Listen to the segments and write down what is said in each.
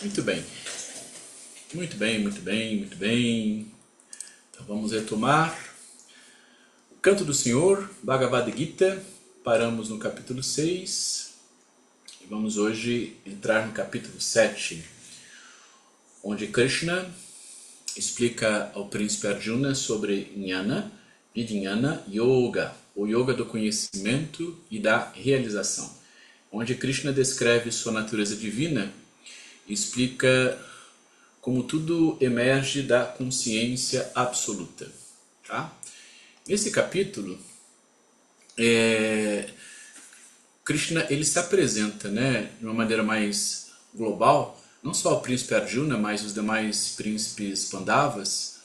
Muito bem. Muito bem, muito bem, muito bem. Então vamos retomar. O Canto do Senhor, Bhagavad Gita. Paramos no capítulo 6 e vamos hoje entrar no capítulo 7, onde Krishna explica ao príncipe Arjuna sobre Jnana, Vijnana Yoga, o yoga do conhecimento e da realização, onde Krishna descreve sua natureza divina e explica como tudo emerge da consciência absoluta. Tá? Nesse capítulo, Krishna ele se apresenta, né, de uma maneira mais global, não só ao príncipe Arjuna, mas os demais príncipes Pandavas,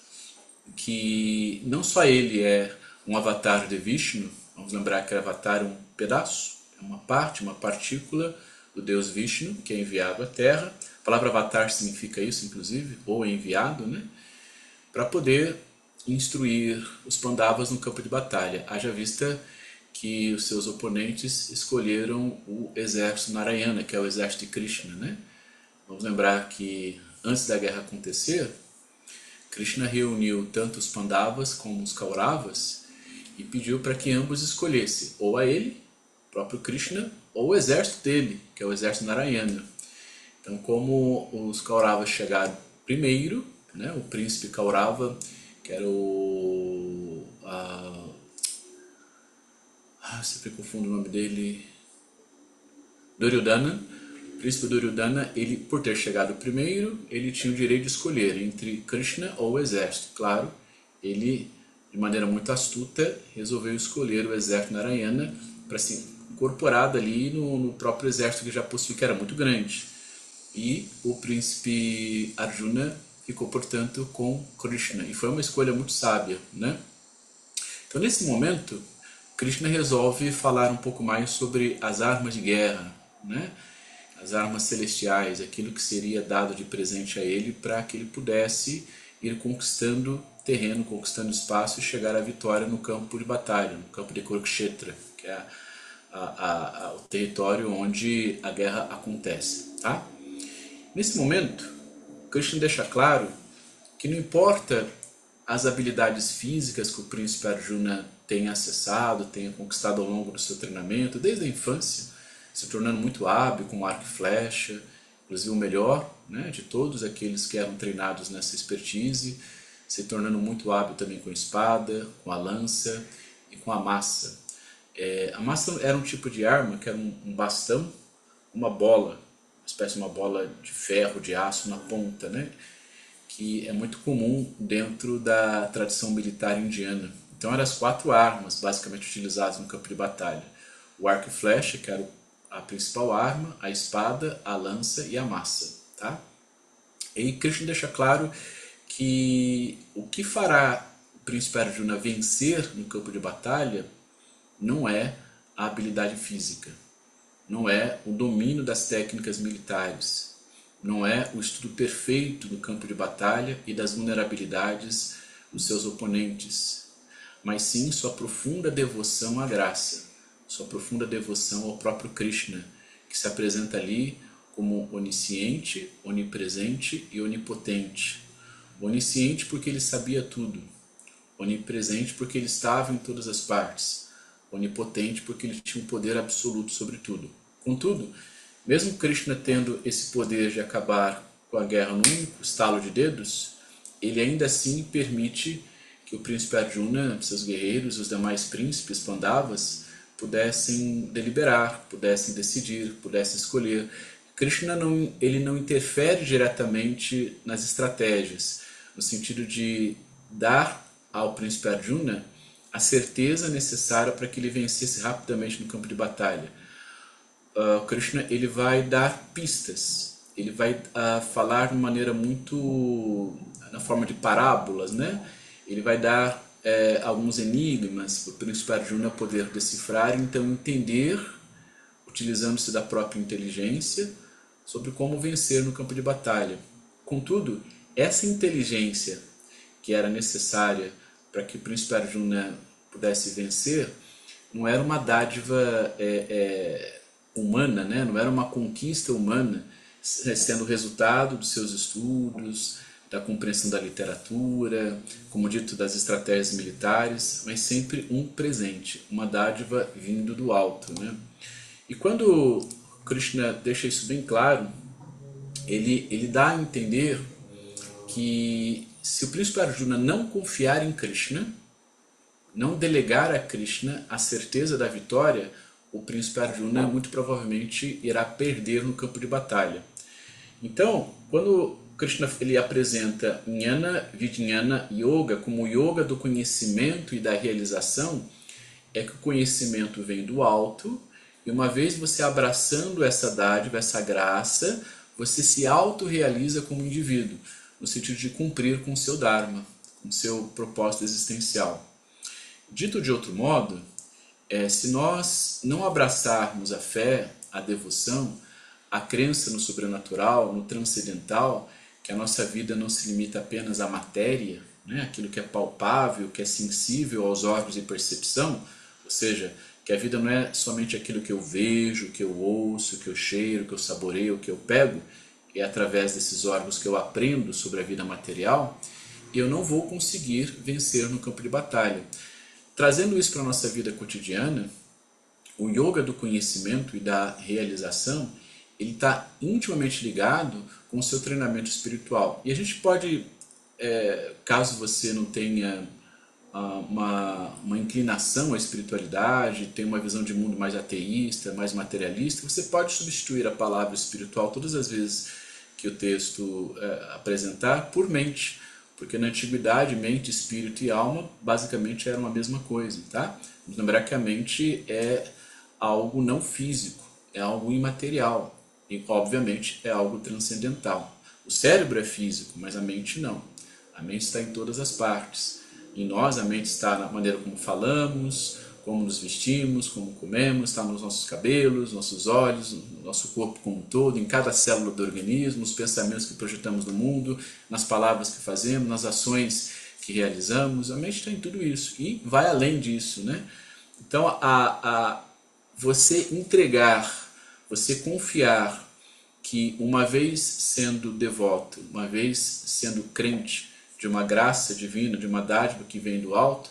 que não só ele é um avatar de Vishnu, vamos lembrar que o avatar é um pedaço, é uma parte, uma partícula do Deus Vishnu, que é enviado à Terra. A palavra avatar significa isso, inclusive, ou enviado, né? Para poder instruir os Pandavas no campo de batalha. Haja vista que os seus oponentes escolheram o exército Narayana, que é o exército de Krishna, né? Vamos lembrar que antes da guerra acontecer, Krishna reuniu tanto os Pandavas como os Kauravas e pediu para que ambos escolhessem ou a ele, próprio Krishna, ou o exército dele, que é o exército Narayana. Então, como os Kauravas chegaram primeiro, né, o príncipe Kaurava, que era o... sempre confundo o nome dele... Duryodhana. O príncipe Duryodhana, ele, por ter chegado primeiro, ele tinha o direito de escolher entre Krishna ou o exército. Claro, ele, de maneira muito astuta, resolveu escolher o exército Narayana para se incorporar ali no próprio exército que já possuía, que era muito grande. E o príncipe Arjuna ficou, portanto, com Krishna. E foi uma escolha muito sábia, né? Então, nesse momento, Krishna resolve falar um pouco mais sobre as armas de guerra, né? As armas celestiais, aquilo que seria dado de presente a ele para que ele pudesse ir conquistando terreno, conquistando espaço e chegar à vitória no campo de batalha, no campo de Kurukshetra, que é o território onde a guerra acontece. Tá? Nesse momento, Krishna deixa claro que não importa as habilidades físicas que o príncipe Arjuna tenha acessado, tenha conquistado ao longo do seu treinamento, desde a infância, se tornando muito hábil com arco e flecha, inclusive o melhor, né, de todos aqueles que eram treinados nessa expertise, se tornando muito hábil também com a espada, com a lança e com a massa. A massa era um tipo de arma que era um bastão, uma bola, uma espécie de uma bola de ferro, de aço na ponta, né, que é muito comum dentro da tradição militar indiana. Então eram as 4 armas basicamente utilizadas no campo de batalha. O arco e flecha, que era a principal arma, a espada, a lança e a massa. Tá? E Krishna deixa claro que o que fará o príncipe Arjuna vencer no campo de batalha não é a habilidade física, não é o domínio das técnicas militares, não é o estudo perfeito do campo de batalha e das vulnerabilidades dos seus oponentes, mas sim sua profunda devoção à graça, sua profunda devoção ao próprio Krishna, que se apresenta ali como onisciente, onipresente e onipotente. Onisciente porque ele sabia tudo, onipresente porque ele estava em todas as partes, onipotente porque ele tinha um poder absoluto sobre tudo. Contudo, mesmo Krishna tendo esse poder de acabar com a guerra num único estalo de dedos, ele ainda assim permite que o príncipe Arjuna, seus guerreiros e os demais príncipes Pandavas pudessem deliberar, pudessem decidir, pudessem escolher. Krishna ele não interfere diretamente nas estratégias, no sentido de dar ao príncipe Arjuna a certeza necessária para que ele vencesse rapidamente no campo de batalha. Krishna ele vai dar pistas, ele vai falar de maneira muito na forma de parábolas, né? Ele vai dar alguns enigmas para o príncipe Arjuna poder decifrar, então entender, utilizando-se da própria inteligência, sobre como vencer no campo de batalha. Contudo, essa inteligência que era necessária para que o príncipe Arjuna pudesse vencer, não era uma dádiva humana, né? Não era uma conquista humana sendo resultado dos seus estudos, da compreensão da literatura, como dito, das estratégias militares, mas sempre um presente, uma dádiva vindo do alto, né? E quando Krishna deixa isso bem claro, ele dá a entender que se o príncipe Arjuna não confiar em Krishna, não delegar a Krishna a certeza da vitória, o príncipe Arjuna muito provavelmente irá perder no campo de batalha. Então, quando Krishna ele apresenta Jnana Vijnana Yoga como o yoga do conhecimento e da realização, é que o conhecimento vem do alto, e uma vez você abraçando essa dádiva, essa graça, você se autorrealiza como indivíduo, no sentido de cumprir com o seu Dharma, com o seu propósito existencial. Dito de outro modo, se nós não abraçarmos a fé, a devoção, a crença no sobrenatural, no transcendental, que a nossa vida não se limita apenas à matéria, né? Aquilo que é palpável, que é sensível aos órgãos de percepção, ou seja, que a vida não é somente aquilo que eu vejo, que eu ouço, que eu cheiro, que eu saboreio, que eu pego, é através desses órgãos que eu aprendo sobre a vida material, eu não vou conseguir vencer no campo de batalha. Trazendo isso para a nossa vida cotidiana, o yoga do conhecimento e da realização, ele está intimamente ligado com o seu treinamento espiritual. E a gente pode, caso você não tenha uma inclinação à espiritualidade, tem uma visão de mundo mais ateísta, mais materialista, você pode substituir a palavra espiritual todas as vezes que o texto apresentar por mente, porque na antiguidade mente, espírito e alma basicamente eram a mesma coisa, tá? Vamos lembrar que a mente é algo não físico, é algo imaterial e obviamente é algo transcendental. O cérebro é físico, mas a mente não. A mente está em todas as partes. Em nós a mente está na maneira como falamos, como nos vestimos, como comemos, está nos nossos cabelos, nossos olhos, no nosso corpo como um todo, em cada célula do organismo, os pensamentos que projetamos no mundo, nas palavras que fazemos, nas ações que realizamos. A mente está em tudo isso e vai além disso, né? Então, você entregar, você confiar que uma vez sendo devoto, uma vez sendo crente de uma graça divina, de uma dádiva que vem do alto,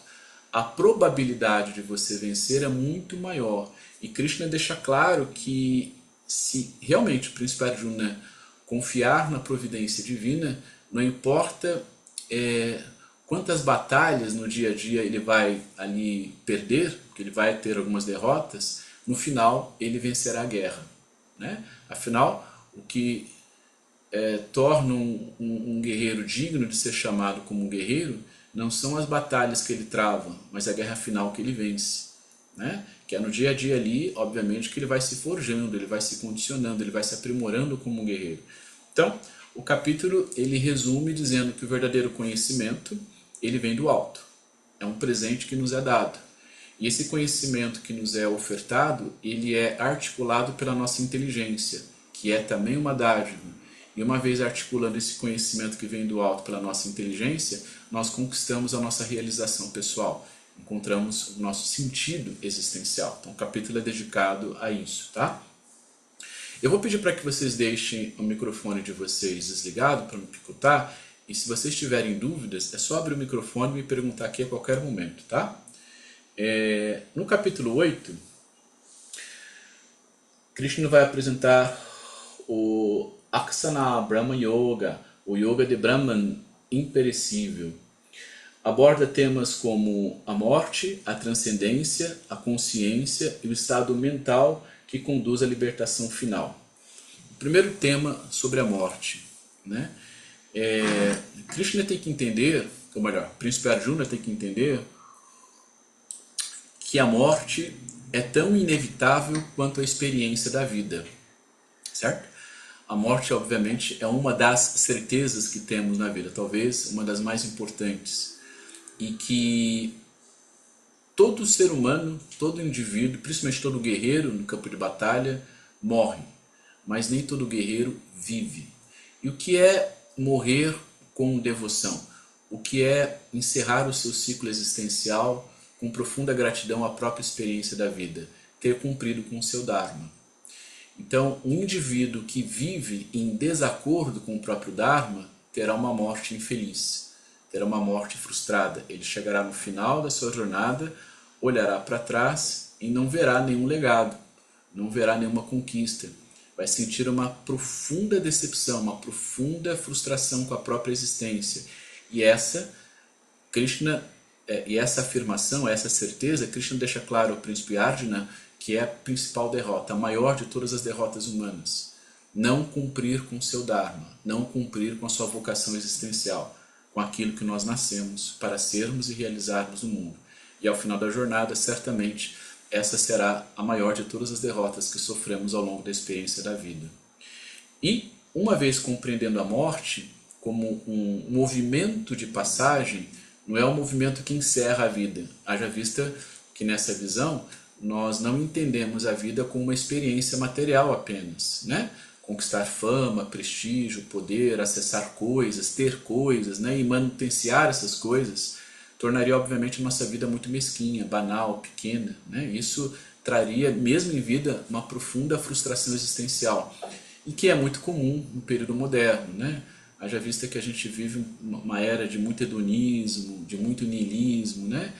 a probabilidade de você vencer é muito maior. E Krishna deixa claro que se realmente o príncipe Arjuna confiar na providência divina, não importa quantas batalhas no dia a dia ele vai ali perder, porque ele vai ter algumas derrotas, no final ele vencerá a guerra, né? Afinal, o que torna um guerreiro digno de ser chamado como um guerreiro não são as batalhas que ele trava, mas a guerra final que ele vence, né? Que é no dia a dia ali, obviamente, que ele vai se forjando, ele vai se condicionando, ele vai se aprimorando como um guerreiro. Então, o capítulo ele resume dizendo que o verdadeiro conhecimento ele vem do alto, é um presente que nos é dado. E esse conhecimento que nos é ofertado, ele é articulado pela nossa inteligência, que é também uma dádiva. E uma vez articulando esse conhecimento que vem do alto pela nossa inteligência, nós conquistamos a nossa realização pessoal, encontramos o nosso sentido existencial. Então o capítulo é dedicado a isso, tá? Eu vou pedir para que vocês deixem o microfone de vocês desligado para não picotar, e se vocês tiverem dúvidas, é só abrir o microfone e me perguntar aqui a qualquer momento, tá? No capítulo 8, Krishna vai apresentar o Aksana Brahma Yoga, o Yoga de Brahman imperecível. Aborda temas como a morte, a transcendência, a consciência e o estado mental que conduz à libertação final. O primeiro tema sobre a morte, né? Krishna tem que entender, ou melhor, o príncipe Arjuna tem que entender que a morte é tão inevitável quanto a experiência da vida, certo? A morte, obviamente, é uma das certezas que temos na vida, talvez uma das mais importantes, e que todo ser humano, todo indivíduo, principalmente todo guerreiro no campo de batalha, morre, mas nem todo guerreiro vive. E o que é morrer com devoção? O que é encerrar o seu ciclo existencial com profunda gratidão à própria experiência da vida? Ter cumprido com o seu Dharma. Então, um indivíduo que vive em desacordo com o próprio Dharma terá uma morte infeliz, terá uma morte frustrada. Ele chegará no final da sua jornada, olhará para trás e não verá nenhum legado, não verá nenhuma conquista. Vai sentir uma profunda decepção, uma profunda frustração com a própria existência. E essa afirmação, essa certeza, Krishna deixa claro ao príncipe Arjuna que é a principal derrota, a maior de todas as derrotas humanas. Não cumprir com o seu Dharma, não cumprir com a sua vocação existencial, com aquilo que nós nascemos para sermos e realizarmos no mundo. E ao final da jornada, certamente, essa será a maior de todas as derrotas que sofremos ao longo da experiência da vida. E, uma vez compreendendo a morte como um movimento de passagem, não é um movimento que encerra a vida. Haja vista que nessa visão nós não entendemos a vida como uma experiência material apenas, né? Conquistar fama, prestígio, poder, acessar coisas, ter coisas, né? E manutenciar essas coisas tornaria obviamente a nossa vida muito mesquinha, banal, pequena, né? Isso traria, mesmo em vida, uma profunda frustração existencial, e que é muito comum no período moderno, né? Haja vista que a gente vive uma era de muito hedonismo, de muito niilismo, né?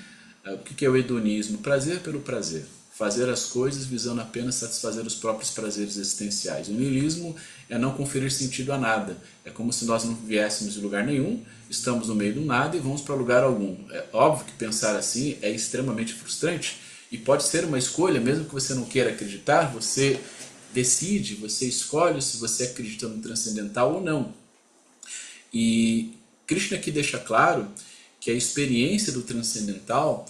O que é o hedonismo? Prazer pelo prazer. Fazer as coisas visando apenas satisfazer os próprios prazeres existenciais. O niilismo é não conferir sentido a nada. É como se nós não viéssemos de lugar nenhum, estamos no meio do nada e vamos para lugar algum. É óbvio que pensar assim é extremamente frustrante e pode ser uma escolha, mesmo que você não queira acreditar, você decide, você escolhe se você acredita no transcendental ou não. E Krishna aqui deixa claro que a experiência do transcendental,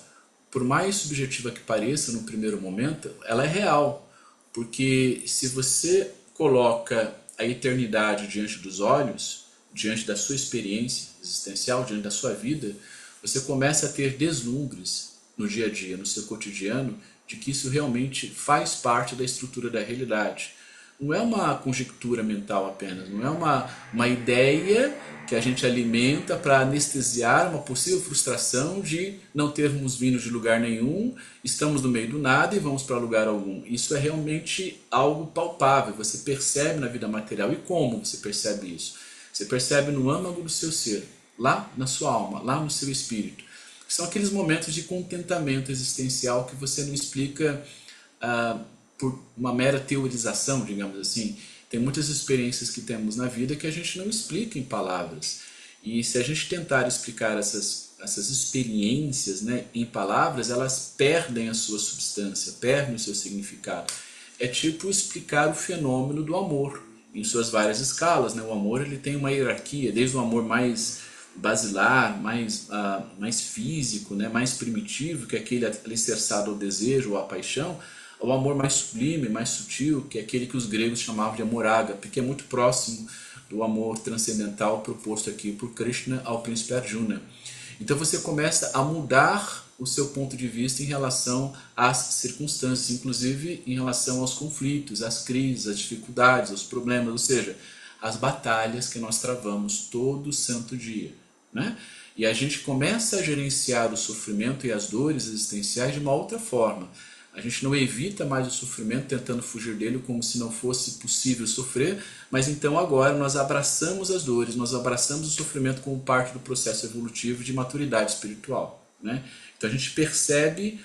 por mais subjetiva que pareça no primeiro momento, ela é real. Porque se você coloca a eternidade diante dos olhos, diante da sua experiência existencial, diante da sua vida, você começa a ter deslumbres no dia a dia, no seu cotidiano, de que isso realmente faz parte da estrutura da realidade. Não é uma conjectura mental apenas, não é uma ideia que a gente alimenta para anestesiar uma possível frustração de não termos vindo de lugar nenhum, estamos no meio do nada e vamos para lugar algum. Isso é realmente algo palpável, você percebe na vida material. E como você percebe isso? Você percebe no âmago do seu ser, lá na sua alma, lá no seu espírito. São aqueles momentos de contentamento existencial que você não explica por uma mera teorização, digamos assim. Tem muitas experiências que temos na vida que a gente não explica em palavras. E se a gente tentar explicar essas experiências, né, em palavras, elas perdem a sua substância, perdem o seu significado. É tipo explicar o fenômeno do amor em suas várias escalas, né? O amor ele tem uma hierarquia, desde o amor mais basilar, mais físico, né, mais primitivo, que é aquele alicerçado ao desejo ou à paixão, ao amor mais sublime, mais sutil, que é aquele que os gregos chamavam de amor ágape, que é muito próximo do amor transcendental proposto aqui por Krishna ao príncipe Arjuna. Então você começa a mudar o seu ponto de vista em relação às circunstâncias, inclusive em relação aos conflitos, às crises, às dificuldades, aos problemas, ou seja, às batalhas que nós travamos todo santo dia, né? E a gente começa a gerenciar o sofrimento e as dores existenciais de uma outra forma. A gente não evita mais o sofrimento tentando fugir dele como se não fosse possível sofrer, mas então agora nós abraçamos as dores, nós abraçamos o sofrimento como parte do processo evolutivo de maturidade espiritual, né? Então a gente percebe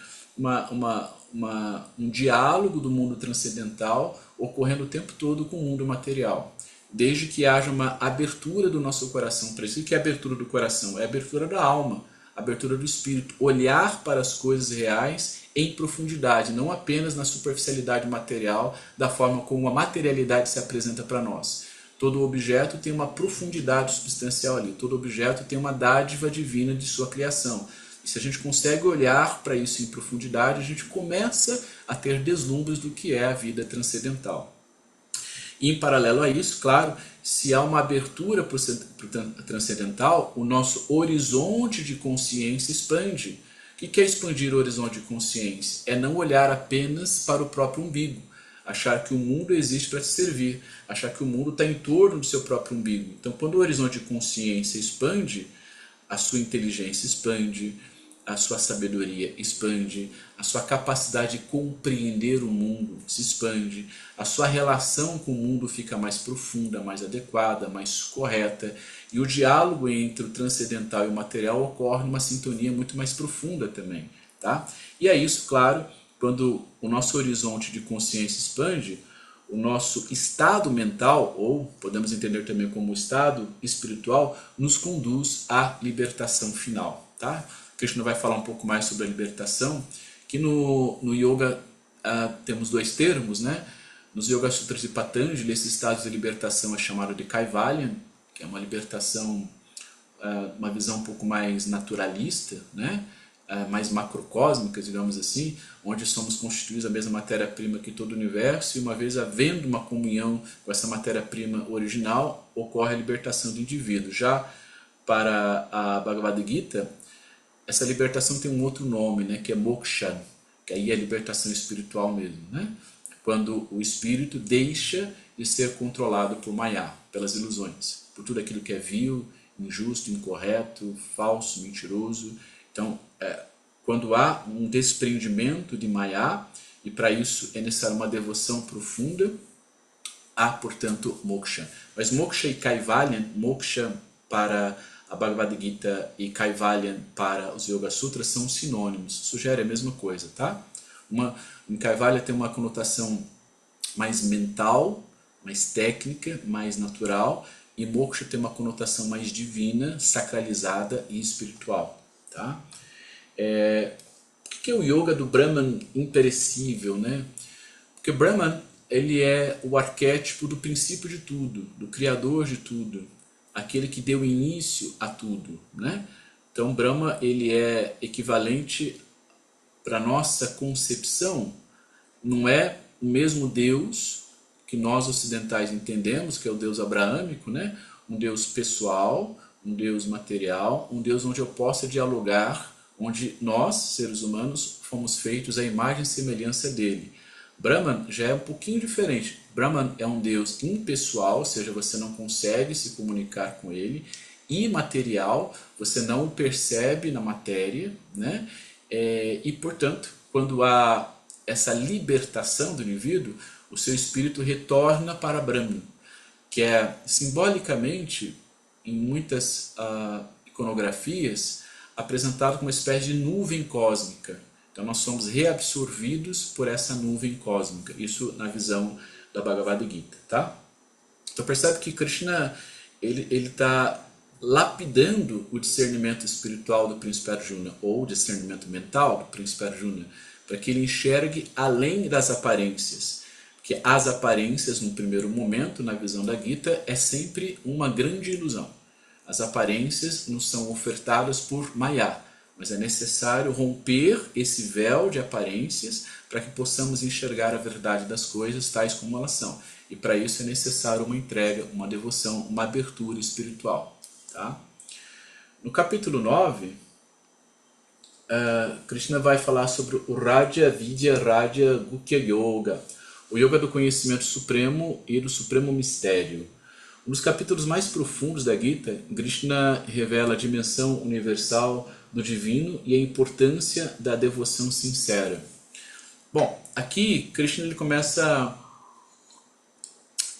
um diálogo do mundo transcendental ocorrendo o tempo todo com o mundo material, desde que haja uma abertura do nosso coração para isso. O que é a abertura do coração? É a abertura da alma, a abertura do espírito, olhar para as coisas reais em profundidade, não apenas na superficialidade material, da forma como a materialidade se apresenta para nós. Todo objeto tem uma profundidade substancial ali, todo objeto tem uma dádiva divina de sua criação. E se a gente consegue olhar para isso em profundidade, a gente começa a ter deslumbres do que é a vida transcendental. E em paralelo a isso, claro, se há uma abertura para o transcendental, o nosso horizonte de consciência expande. O que é expandir o horizonte de consciência? É não olhar apenas para o próprio umbigo, achar que o mundo existe para te servir, achar que o mundo está em torno do seu próprio umbigo. Então, quando o horizonte de consciência expande, a sua inteligência expande, a sua sabedoria expande, a sua capacidade de compreender o mundo se expande, a sua relação com o mundo fica mais profunda, mais adequada, mais correta, e o diálogo entre o transcendental e o material ocorre numa sintonia muito mais profunda também. Tá? E é isso, claro, quando o nosso horizonte de consciência expande, o nosso estado mental, ou podemos entender também como estado espiritual, nos conduz à libertação final. Tá? Krishna vai falar um pouco mais sobre a libertação, que no yoga temos dois termos, né? Nos Yoga Sutras de Patanjali, esse estado de libertação é chamado de Kaivalya, que é uma libertação, uma visão um pouco mais naturalista, né? Mais macrocósmica, digamos assim, onde somos constituídos da mesma matéria-prima que todo o universo, e uma vez havendo uma comunhão com essa matéria-prima original, ocorre a libertação do indivíduo. Já para a Bhagavad Gita, essa libertação tem um outro nome, né, que é moksha, que aí é a libertação espiritual mesmo, né? Quando o espírito deixa de ser controlado por Maya, pelas ilusões, por tudo aquilo que é vil, injusto, incorreto, falso, mentiroso. Então, quando há um desprendimento de Maya, e para isso é necessária uma devoção profunda, há, portanto, moksha. Mas moksha e kaivalya, moksha para a Bhagavad Gita e Kaivalya para os Yoga Sutras são sinônimos, sugere a mesma coisa, tá? Em Kaivalya tem uma conotação mais mental, mais técnica, mais natural, e moksha tem uma conotação mais divina, sacralizada e espiritual, tá? O que é o yoga do Brahman imperecível, né? Porque Brahman, ele é o arquétipo do princípio de tudo, do criador de tudo, aquele que deu início a tudo, né? Então Brahma, ele é equivalente para nossa concepção, não é o mesmo Deus que nós ocidentais entendemos, que é o Deus abraâmico, né? Um Deus pessoal, um Deus material, um Deus onde eu possa dialogar, onde nós, seres humanos, fomos feitos à imagem e semelhança dele. Brahman já é um pouquinho diferente. Brahman é um Deus impessoal, ou seja, você não consegue se comunicar com ele, imaterial, você não o percebe na matéria, né? E, portanto, quando há essa libertação do indivíduo, o seu espírito retorna para Brahman, que é simbolicamente, em muitas iconografias, apresentado como uma espécie de nuvem cósmica. Então nós somos reabsorvidos por essa nuvem cósmica, isso na visão da Bhagavad Gita, tá? Então percebe que Krishna ele está lapidando o discernimento espiritual do príncipe Arjuna, ou o discernimento mental do príncipe Arjuna, para que ele enxergue além das aparências. Porque as aparências, no primeiro momento, na visão da Gita, é sempre uma grande ilusão. As aparências nos são ofertadas por Maya, mas é necessário romper esse véu de aparências para que possamos enxergar a verdade das coisas tais como elas são. E para isso é necessário uma entrega, uma devoção, uma abertura espiritual. Tá? No capítulo 9, Krishna vai falar sobre o Raja Vidya Raja Gukya Yoga, o yoga do conhecimento supremo e do supremo mistério. Um dos capítulos mais profundos da Gita, Krishna revela a dimensão universal do divino e a importância da devoção sincera. Bom, aqui Krishna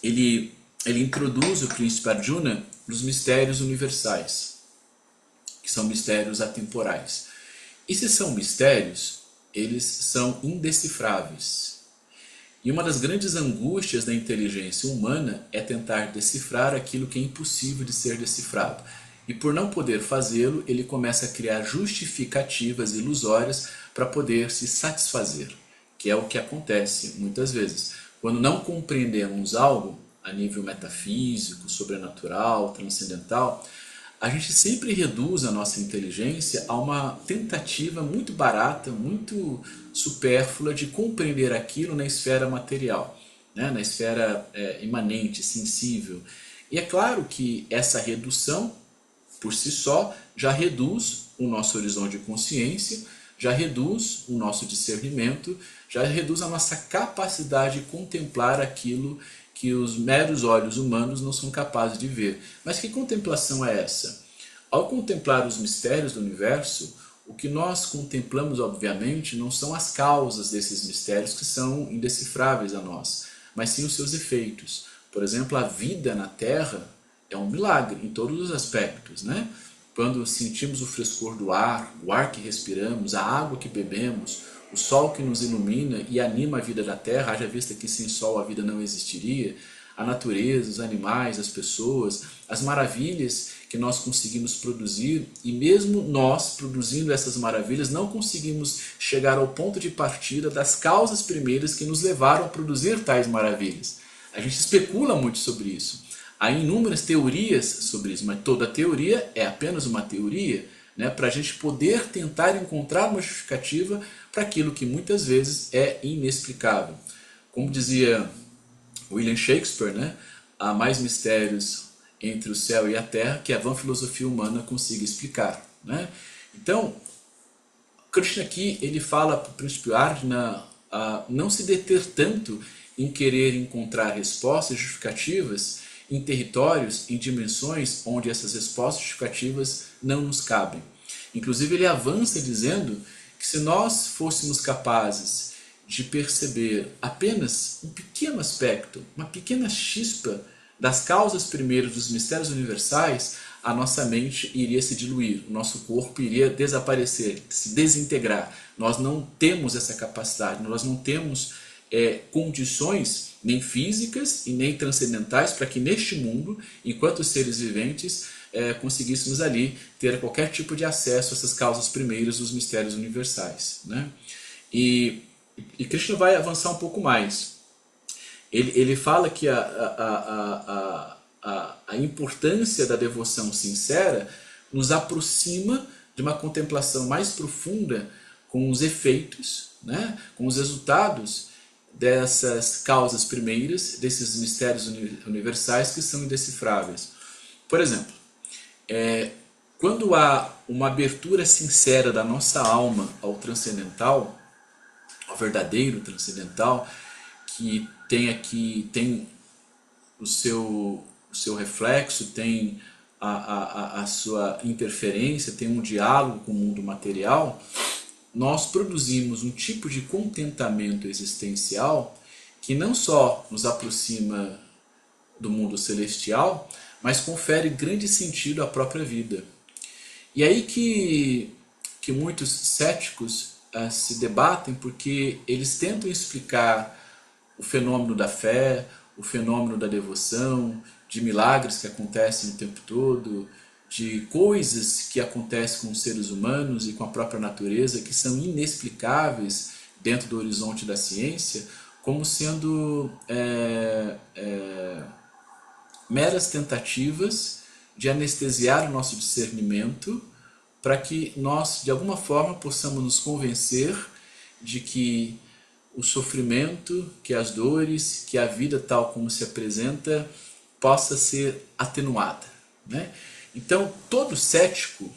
ele introduz o príncipe Arjuna nos mistérios universais, que são mistérios atemporais. E se são mistérios, eles são indecifráveis. E uma das grandes angústias da inteligência humana é tentar decifrar aquilo que é impossível de ser decifrado. E por não poder fazê-lo, ele começa a criar justificativas ilusórias para poder se satisfazer, que é o que acontece muitas vezes. Quando não compreendemos algo a nível metafísico, sobrenatural, transcendental, a gente sempre reduz a nossa inteligência a uma tentativa muito barata, muito supérflua de compreender aquilo na esfera material, né? Na esfera imanente, sensível. E é claro que essa redução, por si só, já reduz o nosso horizonte de consciência, já reduz o nosso discernimento, já reduz a nossa capacidade de contemplar aquilo que os meros olhos humanos não são capazes de ver. Mas que contemplação é essa? Ao contemplar os mistérios do universo, O que nós contemplamos, obviamente, não são as causas desses mistérios que são indecifráveis a nós, mas sim os seus efeitos. Por exemplo, a vida na Terra é um milagre em todos os aspectos, né? Quando sentimos o frescor do ar, o ar que respiramos, a água que bebemos, o sol que nos ilumina e anima a vida da Terra, haja vista que sem sol a vida não existiria, a natureza, os animais, as pessoas, as maravilhas que nós conseguimos produzir, e mesmo nós, produzindo essas maravilhas, não conseguimos chegar ao ponto de partida das causas primeiras que nos levaram a produzir tais maravilhas. A gente especula muito sobre isso. Há inúmeras teorias sobre isso, mas toda teoria é apenas uma teoria, né, para a gente poder tentar encontrar uma justificativa para aquilo que muitas vezes é inexplicável. Como dizia William Shakespeare, né, há mais mistérios entre o céu e a terra que a vã filosofia humana consiga explicar, né? Então, Krishna aqui ele fala para o príncipe Arjuna a não se deter tanto em querer encontrar respostas justificativas em territórios, em dimensões onde essas respostas justificativas não nos cabem. Inclusive ele avança dizendo que se nós fôssemos capazes de perceber apenas um pequeno aspecto, uma pequena chispa das causas primeiras dos mistérios universais, a nossa mente iria se diluir, o nosso corpo iria desaparecer, se desintegrar. Nós não temos essa capacidade, nós não temos condições nem físicas e nem transcendentais para que neste mundo, enquanto seres viventes, conseguíssemos ali ter qualquer tipo de acesso a essas causas primeiras dos mistérios universais, né? E Krishna vai avançar um pouco mais. Ele fala que a importância da devoção sincera nos aproxima de uma contemplação mais profunda com os efeitos, né, com os resultados dessas causas primeiras, desses mistérios universais que são indecifráveis. Por exemplo, quando há uma abertura sincera da nossa alma ao transcendental, ao verdadeiro transcendental, que tem o seu reflexo, tem a sua interferência, tem um diálogo com o mundo material, nós produzimos um tipo de contentamento existencial que não só nos aproxima do mundo celestial, mas confere grande sentido à própria vida. E aí que muitos céticos se debatem, porque eles tentam explicar o fenômeno da fé, o fenômeno da devoção, de milagres que acontecem o tempo todo, de coisas que acontecem com os seres humanos e com a própria natureza que são inexplicáveis dentro do horizonte da ciência, como sendo meras tentativas de anestesiar o nosso discernimento para que nós, de alguma forma, possamos nos convencer de que o sofrimento, que as dores, que a vida tal como se apresenta possa ser atenuada, né? Então, todo cético,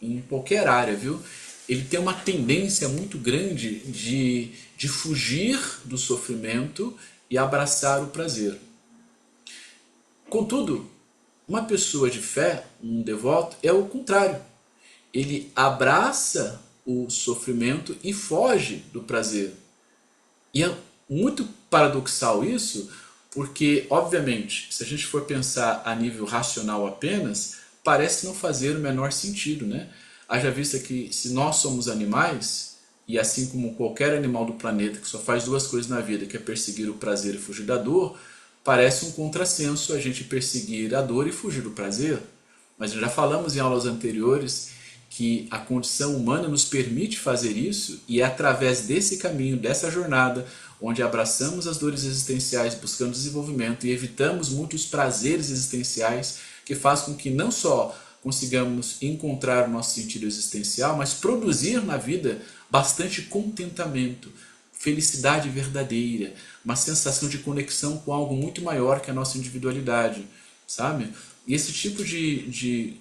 em qualquer área, viu, ele tem uma tendência muito grande de fugir do sofrimento e abraçar o prazer. Contudo, uma pessoa de fé, um devoto, é o contrário. Ele abraça o sofrimento e foge do prazer. E é muito paradoxal isso, porque, obviamente, se a gente for pensar a nível racional apenas, parece não fazer o menor sentido, né? Haja vista que se nós somos animais, e assim como qualquer animal do planeta que só faz duas coisas na vida, que é perseguir o prazer e fugir da dor, parece um contrassenso a gente perseguir a dor e fugir do prazer. Mas já falamos em aulas anteriores que a condição humana nos permite fazer isso, e é através desse caminho, dessa jornada, onde abraçamos as dores existenciais buscando desenvolvimento e evitamos muitos prazeres existenciais, que faz com que não só consigamos encontrar o nosso sentido existencial, mas produzir na vida bastante contentamento, felicidade verdadeira, uma sensação de conexão com algo muito maior que a nossa individualidade, sabe? E esse tipo de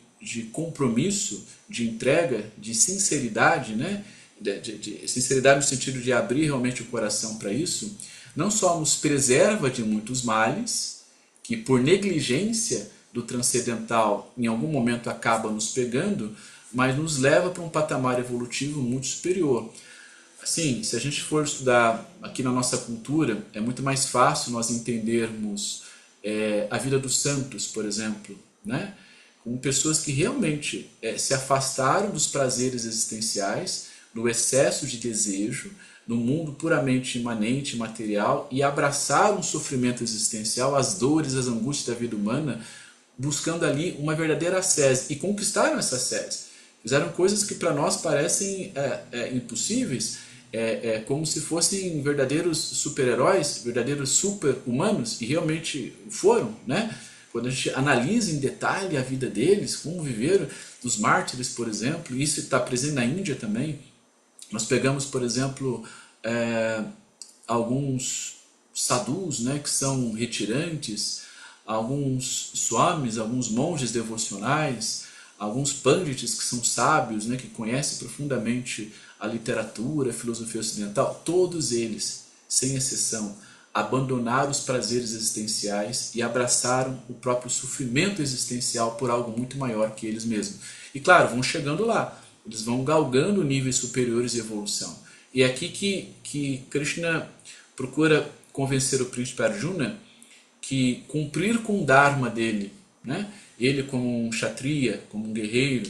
compromisso, de entrega, de sinceridade, né? De sinceridade no sentido de abrir realmente o coração para isso, não só nos preserva de muitos males, que por negligência do transcendental em algum momento acaba nos pegando, mas nos leva para um patamar evolutivo muito superior. Assim, se a gente for estudar aqui na nossa cultura, é muito mais fácil nós entendermos a vida dos santos, por exemplo, né? Com pessoas que realmente se afastaram dos prazeres existenciais, do excesso de desejo, no mundo puramente imanente, material, e abraçaram o sofrimento existencial, as dores, as angústias da vida humana, buscando ali uma verdadeira ascese, e conquistaram essa ascese. Fizeram coisas que para nós parecem impossíveis, como se fossem verdadeiros super-heróis, verdadeiros super-humanos, e realmente foram, né? Quando a gente analisa em detalhe a vida deles, como viveram, dos mártires, por exemplo, isso está presente na Índia também. Nós pegamos, por exemplo, alguns sadhus, né, que são retirantes, alguns swamis, alguns monges devocionais, alguns pandits que são sábios, né, que conhecem profundamente a literatura, a filosofia ocidental, todos eles, sem exceção, abandonaram os prazeres existenciais e abraçaram o próprio sofrimento existencial por algo muito maior que eles mesmos. E claro, vão chegando lá, eles vão galgando níveis superiores de evolução. E é aqui que Krishna procura convencer o príncipe Arjuna que cumprir com o dharma dele, né? Ele como um kshatriya, como um guerreiro,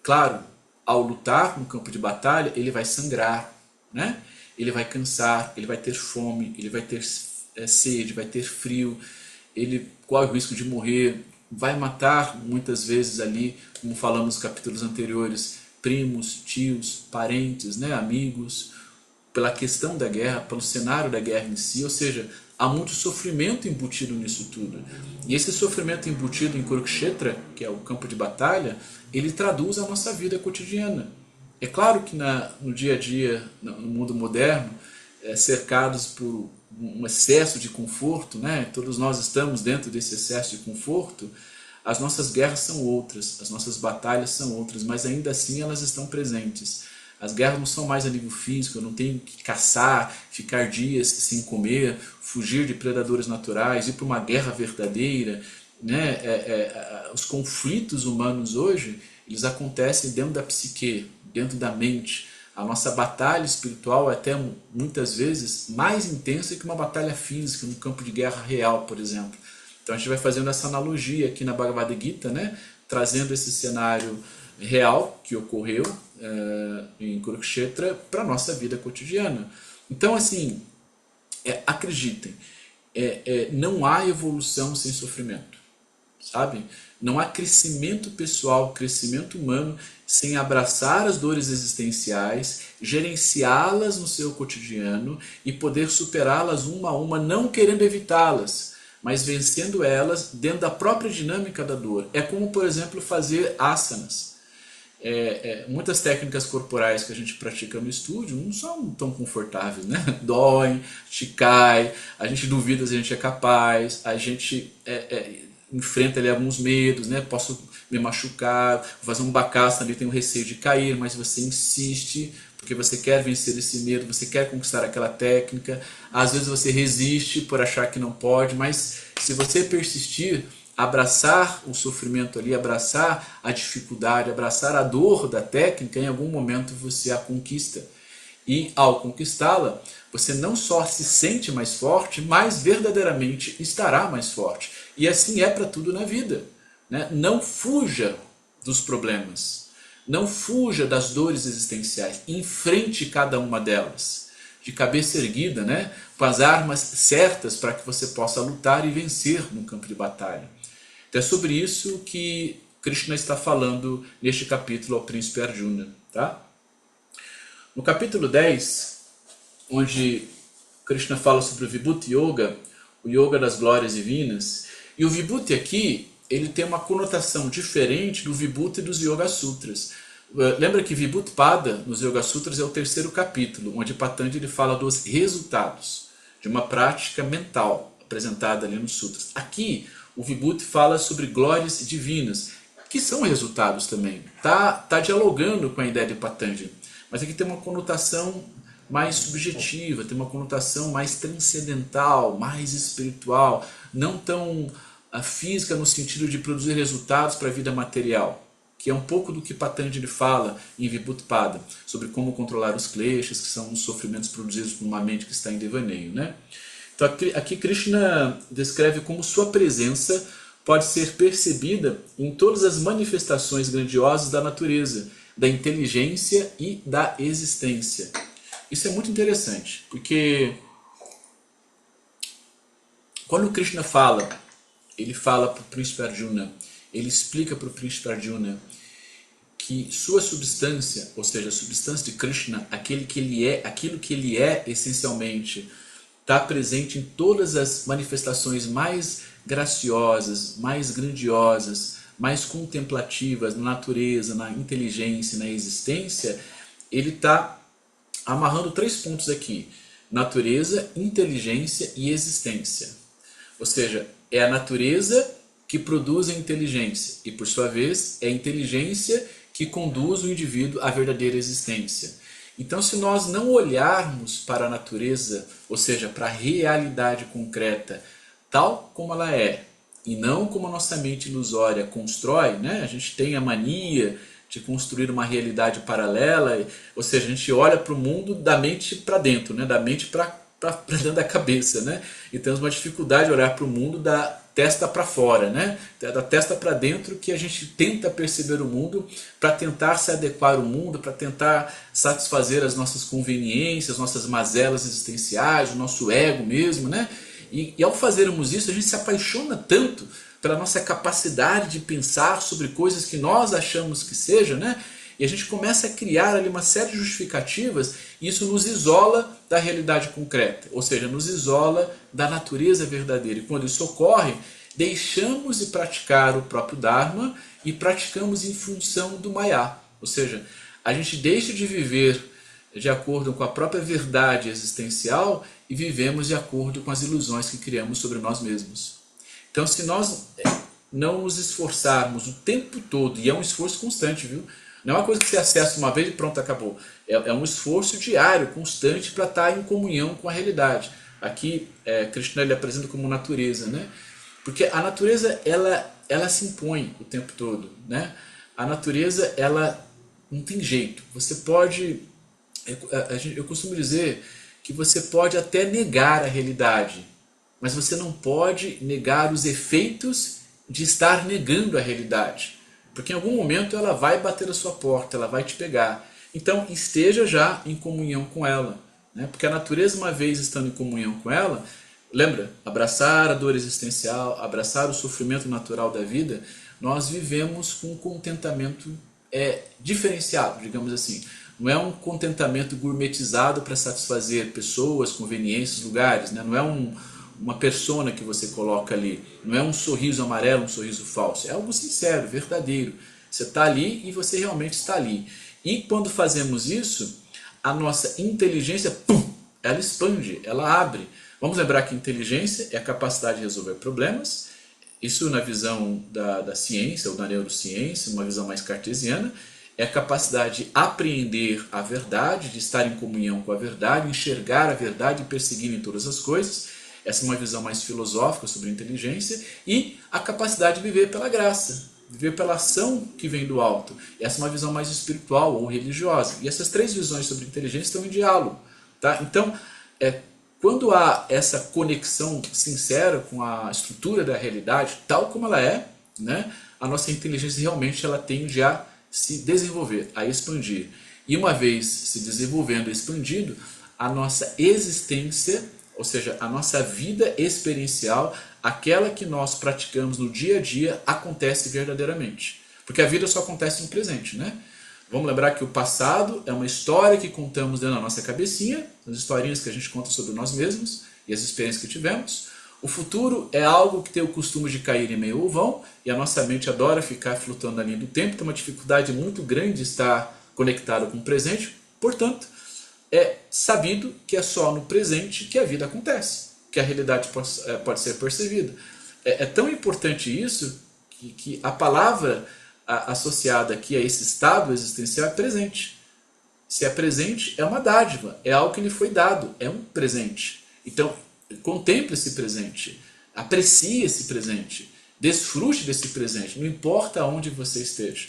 claro, ao lutar no campo de batalha, ele vai sangrar, né? Ele vai cansar, ele vai ter fome, ele vai ter sede, vai ter frio, ele corre o risco de morrer, vai matar muitas vezes ali, como falamos nos capítulos anteriores, primos, tios, parentes, né, amigos, pela questão da guerra, pelo cenário da guerra em si, ou seja, há muito sofrimento embutido nisso tudo. E esse sofrimento embutido em Kurukshetra, que é o campo de batalha, ele traduz a nossa vida cotidiana. É claro que no dia a dia, no mundo moderno, cercados por um excesso de conforto, né? Todos nós estamos dentro desse excesso de conforto, as nossas guerras são outras, as nossas batalhas são outras, mas ainda assim elas estão presentes. As guerras não são mais a nível físico, eu não tenho que caçar, ficar dias sem comer, fugir de predadores naturais, ir para uma guerra verdadeira, né? Os conflitos humanos hoje, eles acontecem dentro da psique, dentro da mente. A nossa batalha espiritual é até muitas vezes mais intensa que uma batalha física no campo de guerra real, por exemplo. Então a gente vai fazendo essa analogia aqui na Bhagavad Gita, né? Trazendo esse cenário real que ocorreu em Kurukshetra para a nossa vida cotidiana. Então, assim, acreditem, não há evolução sem sofrimento, sabe? Não há crescimento pessoal, crescimento humano sem abraçar as dores existenciais, gerenciá-las no seu cotidiano e poder superá-las uma a uma, não querendo evitá-las, mas vencendo elas dentro da própria dinâmica da dor. É como, por exemplo, fazer asanas. Muitas técnicas corporais que a gente pratica no estúdio não são tão confortáveis, né? Dói, a gente cai, a gente duvida se a gente é capaz, a gente enfrenta ali alguns medos, né? Posso me machucar, vou fazer um bagaço ali, tenho receio de cair, mas você insiste porque você quer vencer esse medo, você quer conquistar aquela técnica. Às vezes você resiste por achar que não pode, mas se você persistir, abraçar o sofrimento ali, abraçar a dificuldade, abraçar a dor da técnica, em algum momento você a conquista. E ao conquistá-la, você não só se sente mais forte, mas verdadeiramente estará mais forte. E assim é para tudo na vida, né? Não fuja dos problemas, não fuja das dores existenciais, enfrente cada uma delas, de cabeça erguida, né? Com as armas certas para que você possa lutar e vencer no campo de batalha. Então é sobre isso que Krishna está falando neste capítulo ao príncipe Arjuna. Tá? No capítulo 10, onde Krishna fala sobre o Vibhuti Yoga, o Yoga das glórias divinas, e o Vibhuti aqui, ele tem uma conotação diferente do Vibhuti dos Yoga Sutras. Lembra que Vibhuti Pada, nos Yoga Sutras, é o terceiro capítulo, onde Patanjali fala dos resultados de uma prática mental apresentada ali nos Sutras. Aqui, o Vibhuti fala sobre glórias divinas, que são resultados também. Tá dialogando com a ideia de Patanjali. Mas aqui tem uma conotação mais subjetiva, tem uma conotação mais transcendental, mais espiritual, não tão física no sentido de produzir resultados para a vida material. que é um pouco do que Patanjali fala em Vibhutada, sobre como controlar os kleshas, que são os sofrimentos produzidos por uma mente que está em devaneio, né? Então aqui Krishna descreve como sua presença pode ser percebida em todas as manifestações grandiosas da natureza, da inteligência e da existência. Isso é muito interessante, porque quando Krishna fala, ele fala para o príncipe Arjuna, ele explica para o príncipe Arjuna que sua substância, ou seja, a substância de Krishna, aquilo que ele é essencialmente, está presente em todas as manifestações mais graciosas, mais grandiosas, mais contemplativas na natureza, na inteligência, na existência. Ele está amarrando 3 pontos aqui: natureza, inteligência e existência. Ou seja, é a natureza que produz a inteligência e, por sua vez, é a inteligência que conduz o indivíduo à verdadeira existência. Então, se nós não olharmos para a natureza, ou seja, para a realidade concreta, tal como ela é, e não como a nossa mente ilusória constrói, né? A gente tem a mania de construir uma realidade paralela, ou seja, a gente olha para o mundo da mente para dentro, né? Da mente para dentro da cabeça, né? E temos uma dificuldade de olhar para o mundo da testa para fora, né? Da testa para dentro, que a gente tenta perceber o mundo para tentar se adequar ao mundo, para tentar satisfazer as nossas conveniências, nossas mazelas existenciais, o nosso ego mesmo, né? E ao fazermos isso, a gente se apaixona tanto pela nossa capacidade de pensar sobre coisas que nós achamos que seja, né? E a gente começa a criar ali uma série de justificativas, e isso nos isola da realidade concreta, ou seja, nos isola da natureza verdadeira. E quando isso ocorre, deixamos de praticar o próprio Dharma e praticamos em função do Maya. Ou seja, a gente deixa de viver de acordo com a própria verdade existencial e vivemos de acordo com as ilusões que criamos sobre nós mesmos. Então, se nós não nos esforçarmos o tempo todo, e é um esforço constante, viu? Não é uma coisa que você acessa uma vez e pronto, acabou. É um esforço diário, constante, para estar em comunhão com a realidade. Aqui, Krishna ele apresenta como natureza, né? Porque a natureza, ela se impõe o tempo todo, né? A natureza, ela não tem jeito. Você pode... Eu costumo dizer que você pode até negar a realidade, mas você não pode negar os efeitos de estar negando a realidade. Porque em algum momento ela vai bater a sua porta, ela vai te pegar. Então esteja já em comunhão com ela, né? Porque a natureza, uma vez estando em comunhão com ela, lembra, abraçar a dor existencial, abraçar o sofrimento natural da vida, nós vivemos com um contentamento diferenciado, digamos assim. Não é um contentamento gourmetizado para satisfazer pessoas, conveniências, lugares, né? Não é uma persona que você coloca ali, não é um sorriso amarelo, um sorriso falso, é algo sincero, verdadeiro. Você está ali e você realmente está ali. E quando fazemos isso, a nossa inteligência, pum, ela expande, ela abre. Vamos lembrar que inteligência é a capacidade de resolver problemas, isso na visão da ciência ou da neurociência, uma visão mais cartesiana, é a capacidade de apreender a verdade, de estar em comunhão com a verdade, enxergar a verdade e perseguir em todas as coisas. Essa é uma visão mais filosófica sobre inteligência. E a capacidade de viver pela graça, viver pela ação que vem do alto. Essa é uma visão mais espiritual ou religiosa. E essas 3 visões sobre inteligência estão em diálogo. Tá? Então, quando há essa conexão sincera com a estrutura da realidade, tal como ela é, né, a nossa inteligência realmente ela tende a se desenvolver, a expandir. E uma vez se desenvolvendo e expandindo, a nossa existência, ou seja, a nossa vida experiencial, aquela que nós praticamos no dia a dia, acontece verdadeiramente. Porque a vida só acontece no presente, né? Vamos lembrar que o passado é uma história que contamos dentro da nossa cabecinha, as historinhas que a gente conta sobre nós mesmos e as experiências que tivemos. O futuro é algo que tem o costume de cair em meio ao vão, e a nossa mente adora ficar flutuando na linha do tempo, tem uma dificuldade muito grande de estar conectado com o presente. Portanto, é sabido que é só no presente que a vida acontece, que a realidade pode ser percebida. É tão importante isso que a palavra associada aqui a esse estado existencial é presente. Se é presente, é uma dádiva, é algo que lhe foi dado, é um presente. Então, contemple esse presente, aprecie esse presente, desfrute desse presente, não importa onde você esteja.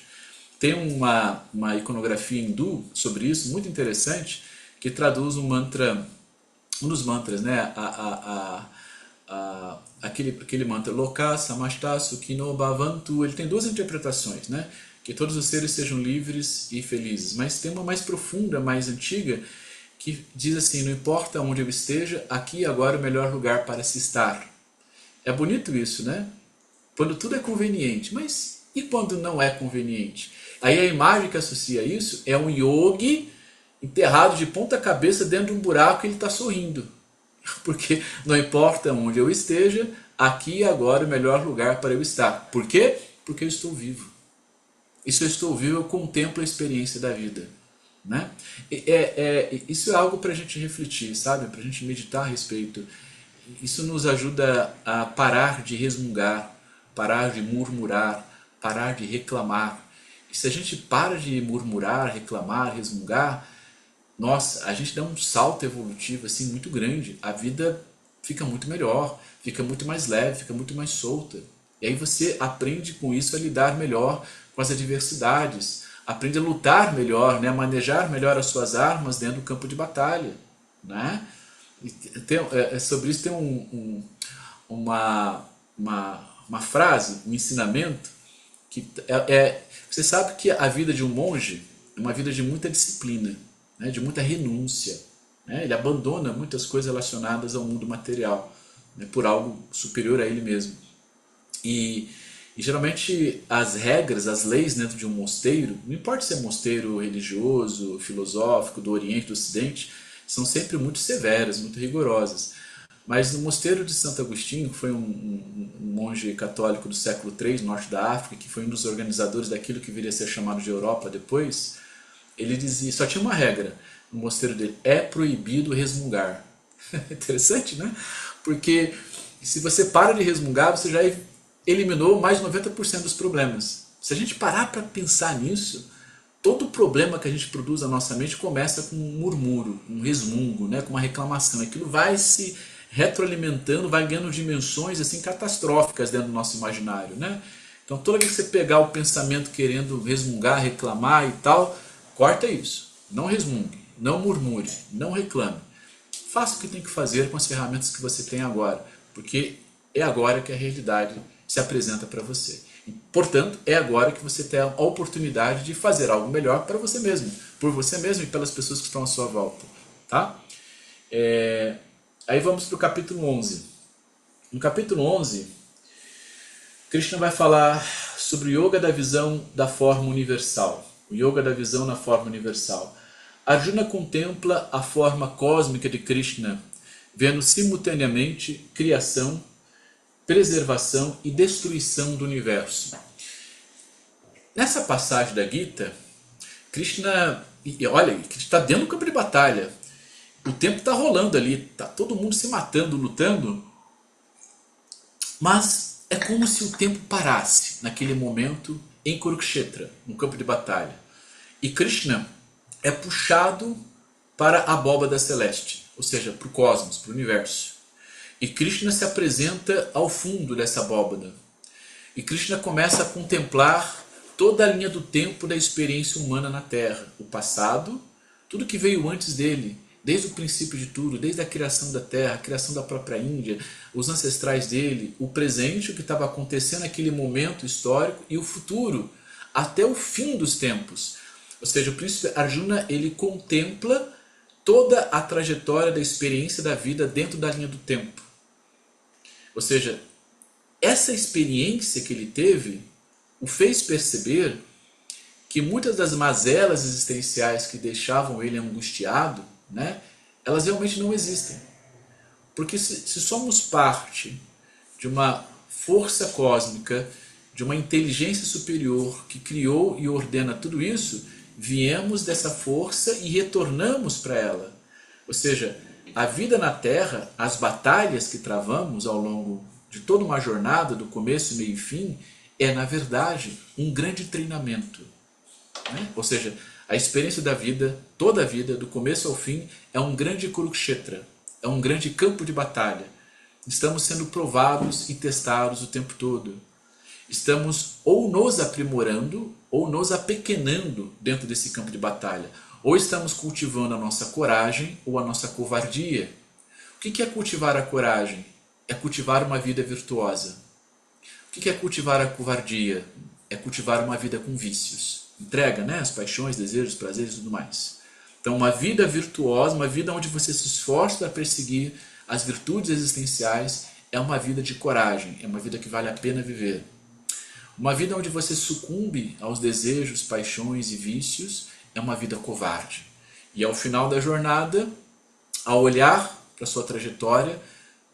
Tem uma iconografia hindu sobre isso, muito interessante, que traduz um mantra, um dos mantras, né? Aquele mantra, Loka samasta sukhino bhavantu, ele tem duas interpretações, né? Que todos os seres sejam livres e felizes. Mas tem uma mais profunda, mais antiga, que diz assim, não importa onde eu esteja, aqui e agora é o melhor lugar para se estar. É bonito isso, né? Quando tudo é conveniente, mas e quando não é conveniente? Aí a imagem que associa isso é um yogi enterrado de ponta cabeça dentro de um buraco e ele está sorrindo. Porque não importa onde eu esteja, aqui e agora é o melhor lugar para eu estar. Por quê? Porque eu estou vivo. E se eu estou vivo, eu contemplo a experiência da vida. Né? Isso é algo para a gente refletir, sabe? Para a gente meditar a respeito. Isso nos ajuda a parar de resmungar, parar de murmurar, parar de reclamar. E se a gente para de murmurar, reclamar, resmungar, nossa, a gente dá um salto evolutivo assim muito grande. A vida fica muito melhor, fica muito mais leve, fica muito mais solta. E aí você aprende com isso a lidar melhor com as adversidades, aprende a lutar melhor, né, a manejar melhor as suas armas dentro do campo de batalha, né? Sobre isso tem uma frase, um ensinamento que você sabe que a vida de um monge é uma vida de muita disciplina, né, de muita renúncia, né? Ele abandona muitas coisas relacionadas ao mundo material, né, por algo superior a ele mesmo. E geralmente as regras, as leis dentro de um mosteiro, não importa se é mosteiro religioso, filosófico, do Oriente, do Ocidente, são sempre muito severas, muito rigorosas. Mas no mosteiro de Santo Agostinho, que foi um monge católico do século III, norte da África, que foi um dos organizadores daquilo que viria a ser chamado de Europa depois, ele dizia, só tinha uma regra no mosteiro dele, é proibido resmungar. Interessante, né? Porque se você para de resmungar, você já eliminou mais de 90% dos problemas. Se a gente parar para pensar nisso, todo problema que a gente produz na nossa mente começa com um murmúrio, um resmungo, né? Com uma reclamação. Aquilo vai se retroalimentando, vai ganhando dimensões assim catastróficas dentro do nosso imaginário, né? Então toda vez que você pegar o pensamento querendo resmungar, reclamar e tal, corta isso. Não resmungue, não murmure, não reclame. Faça o que tem que fazer com as ferramentas que você tem agora, porque é agora que a realidade se apresenta para você. E, portanto, é agora que você tem a oportunidade de fazer algo melhor para você mesmo, por você mesmo e pelas pessoas que estão à sua volta. Tá? Aí vamos para o capítulo 11. No capítulo 11, Krishna vai falar sobre o yoga da visão da forma universal. O yoga da visão na forma universal. Arjuna contempla a forma cósmica de Krishna, vendo simultaneamente criação, preservação e destruição do universo. Nessa passagem da Gita, Krishna, olha, está dentro do campo de batalha. O tempo está rolando ali, está todo mundo se matando, lutando, mas é como se o tempo parasse naquele momento em Kurukshetra, no campo de batalha. E Krishna é puxado para a abóbada celeste, ou seja, para o cosmos, para o universo. E Krishna se apresenta ao fundo dessa abóbada. E Krishna começa a contemplar toda a linha do tempo da experiência humana na Terra. O passado, tudo que veio antes dele, desde o princípio de tudo, desde a criação da Terra, a criação da própria Índia, os ancestrais dele, o presente, o que estava acontecendo naquele momento histórico, e o futuro, até o fim dos tempos. Ou seja, o príncipe Arjuna, ele contempla toda a trajetória da experiência da vida dentro da linha do tempo. Ou seja, essa experiência que ele teve o fez perceber que muitas das mazelas existenciais que deixavam ele angustiado, né, elas realmente não existem. Porque se somos parte de uma força cósmica, de uma inteligência superior que criou e ordena tudo isso, viemos dessa força e retornamos para ela. Ou seja, a vida na Terra, as batalhas que travamos ao longo de toda uma jornada, do começo, meio e fim, é, na verdade, um grande treinamento. Né? Ou seja, a experiência da vida, toda a vida, do começo ao fim, é um grande Kurukshetra, é um grande campo de batalha. Estamos sendo provados e testados o tempo todo. Estamos ou nos aprimorando ou nos apequenando dentro desse campo de batalha. Ou estamos cultivando a nossa coragem ou a nossa covardia. O que é cultivar a coragem? É cultivar uma vida virtuosa. O que é cultivar a covardia? É cultivar uma vida com vícios. Entrega, né? As paixões, desejos, prazeres e tudo mais. Então, uma vida virtuosa, uma vida onde você se esforça para perseguir as virtudes existenciais, é uma vida de coragem, é uma vida que vale a pena viver. Uma vida onde você sucumbe aos desejos, paixões e vícios, é uma vida covarde. E ao final da jornada, ao olhar para a sua trajetória,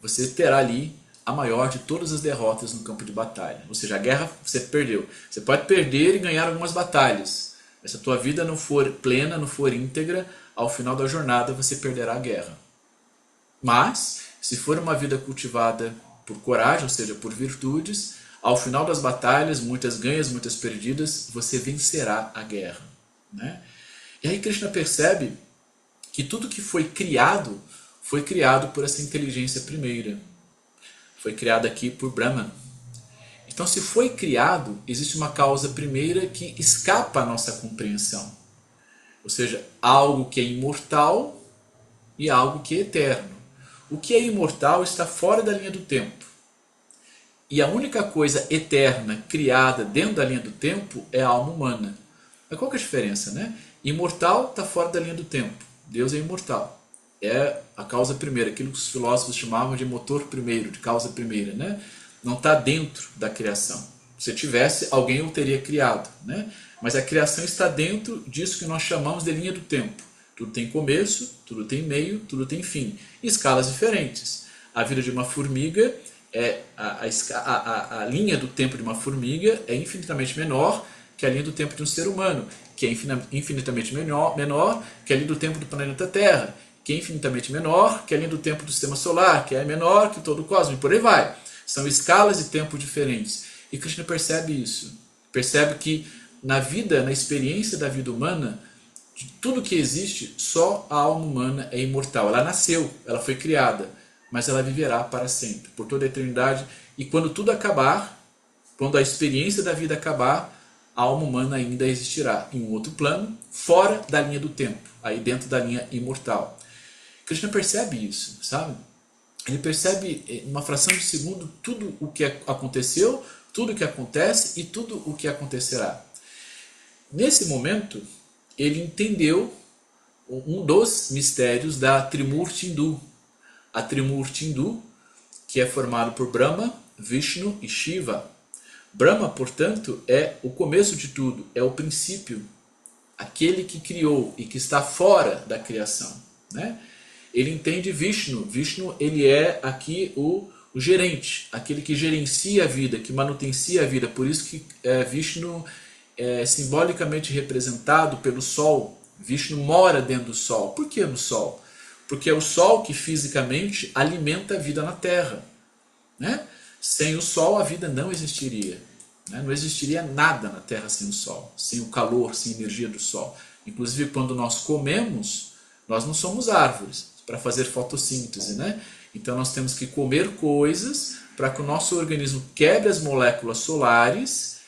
você terá ali a maior de todas as derrotas no campo de batalha. Ou seja, a guerra você perdeu. Você pode perder e ganhar algumas batalhas, mas se a tua vida não for plena, não for íntegra, ao final da jornada você perderá a guerra. Mas, se for uma vida cultivada por coragem, ou seja, por virtudes, ao final das batalhas, muitas ganhas, muitas perdidas, você vencerá a guerra. Né? E aí Krishna percebe que tudo que foi criado por essa inteligência primeira. Foi criado aqui por Brahman. Então, se foi criado, existe uma causa primeira que escapa à nossa compreensão. Ou seja, algo que é imortal e algo que é eterno. O que é imortal está fora da linha do tempo. E a única coisa eterna criada dentro da linha do tempo é a alma humana. Mas qual que é a diferença, né? Imortal está fora da linha do tempo. Deus é imortal. É a causa primeira, aquilo que os filósofos chamavam de motor primeiro, de causa primeira, né? Não está dentro da criação. Se tivesse, alguém o teria criado, né? Mas a criação está dentro disso que nós chamamos de linha do tempo. Tudo tem começo, tudo tem meio, tudo tem fim. Em escalas diferentes. A vida de uma formiga, a linha do tempo de uma formiga é infinitamente menor que a linha do tempo de um ser humano, que é infinitamente menor que a linha do tempo do planeta Terra, que é infinitamente menor que a linha do tempo do sistema solar, que é menor que todo o cosmos, e por aí vai. São escalas de tempo diferentes. E Krishna percebe isso. Percebe que na vida, na experiência da vida humana, de tudo que existe, só a alma humana é imortal. Ela nasceu, ela foi criada, mas ela viverá para sempre, por toda a eternidade. E quando tudo acabar, quando a experiência da vida acabar, a alma humana ainda existirá em um outro plano, fora da linha do tempo, aí dentro da linha imortal. Krishna percebe isso, sabe? Ele percebe em uma fração de segundo tudo o que aconteceu, tudo o que acontece e tudo o que acontecerá. Nesse momento, ele entendeu um dos mistérios da Trimurti Hindu. A Trimurti Hindu, que é formado por Brahma, Vishnu e Shiva. Brahma, portanto, é o começo de tudo, é o princípio, aquele que criou e que está fora da criação, né? Ele entende Vishnu. Vishnu, ele é aqui o gerente, aquele que gerencia a vida, que manutencia a vida. Por isso que Vishnu é simbolicamente representado pelo Sol. Vishnu mora dentro do Sol. Por que no Sol? Porque é o Sol que fisicamente alimenta a vida na Terra, né? Sem o Sol a vida não existiria, né? Não existiria nada na Terra sem o Sol, sem o calor, sem a energia do Sol. Inclusive quando nós comemos, nós não somos árvores para fazer fotossíntese, né? Então nós temos que comer coisas para que o nosso organismo quebre as moléculas solares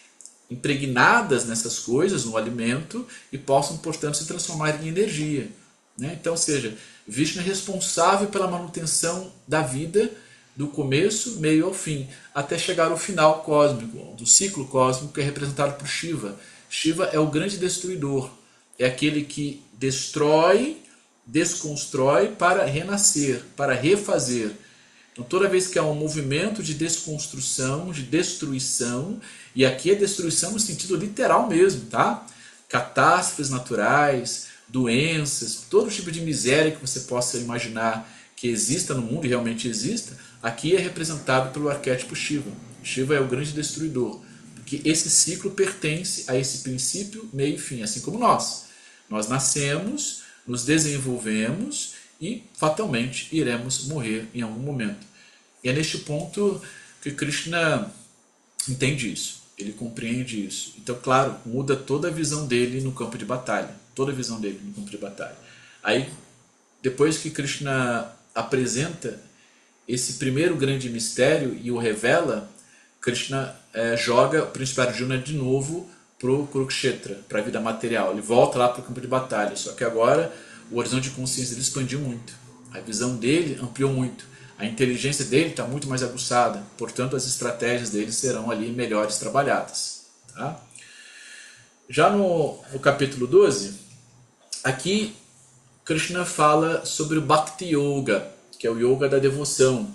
impregnadas nessas coisas, no alimento, e possam, portanto, se transformar em energia, né? Então, ou seja, Vishnu é responsável pela manutenção da vida do começo, meio ao fim, até chegar ao final cósmico, do ciclo cósmico que é representado por Shiva. Shiva é o grande destruidor, é aquele que destrói, desconstrói para renascer, para refazer. Então toda vez que há um movimento de desconstrução, de destruição, e aqui é destruição no sentido literal mesmo, tá? Catástrofes naturais, doenças, todo tipo de miséria que você possa imaginar que exista no mundo e realmente exista, aqui é representado pelo arquétipo Shiva. Shiva é o grande destruidor, porque esse ciclo pertence a esse princípio, meio e fim, assim como nós. Nós nascemos, nos desenvolvemos e fatalmente iremos morrer em algum momento. E é neste ponto que Krishna entende isso, ele compreende isso. Então, claro, muda toda a visão dele no campo de batalha, toda a visão dele no campo de batalha. Aí, depois que Krishna apresenta esse primeiro grande mistério e o revela, Krishna joga o príncipe Arjuna de novo para o Kurukshetra, para a vida material. Ele volta lá para o campo de batalha, só que agora o horizonte de consciência dele expandiu muito. A visão dele ampliou muito. A inteligência dele está muito mais aguçada. Portanto, as estratégias dele serão ali melhores trabalhadas. Tá? Já no capítulo 12, aqui Krishna fala sobre o Bhakti Yoga, que é o yoga da devoção.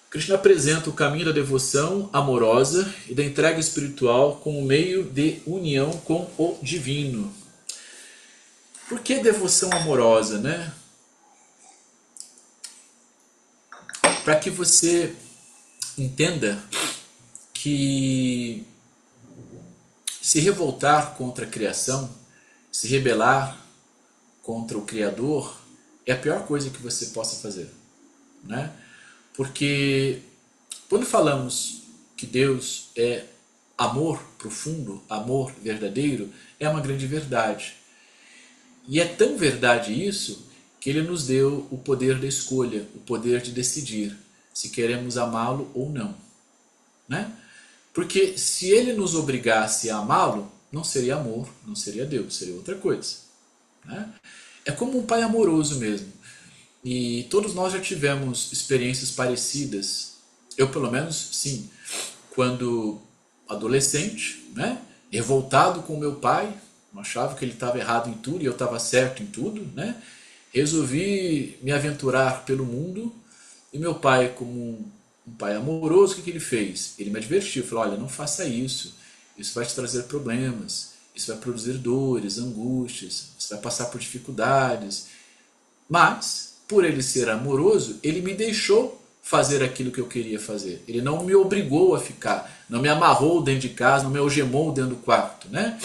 Krishna apresenta o caminho da devoção amorosa e da entrega espiritual como meio de união com o divino. Por que devoção amorosa, né? Para que você entenda que se revoltar contra a criação, se rebelar contra o Criador, é a pior coisa que você possa fazer, né? Porque quando falamos que Deus é amor profundo, amor verdadeiro, é uma grande verdade. E é tão verdade isso que Ele nos deu o poder da escolha, o poder de decidir se queremos amá-lo ou não, né? Porque se Ele nos obrigasse a amá-lo, não seria amor, não seria Deus, seria outra coisa, né? É como um pai amoroso mesmo. E todos nós já tivemos experiências parecidas. Eu, pelo menos, sim. Quando adolescente, né, revoltado com meu pai, achava que ele estava errado em tudo e eu estava certo em tudo, né, resolvi me aventurar pelo mundo. E meu pai, como um pai amoroso, o que ele fez? Ele me advertiu, falou, olha, não faça isso vai te trazer problemas, isso vai produzir dores, angústias, você vai passar por dificuldades. Mas, por ele ser amoroso, ele me deixou fazer aquilo que eu queria fazer. Ele não me obrigou a ficar, não me amarrou dentro de casa, não me algemou dentro do quarto, né?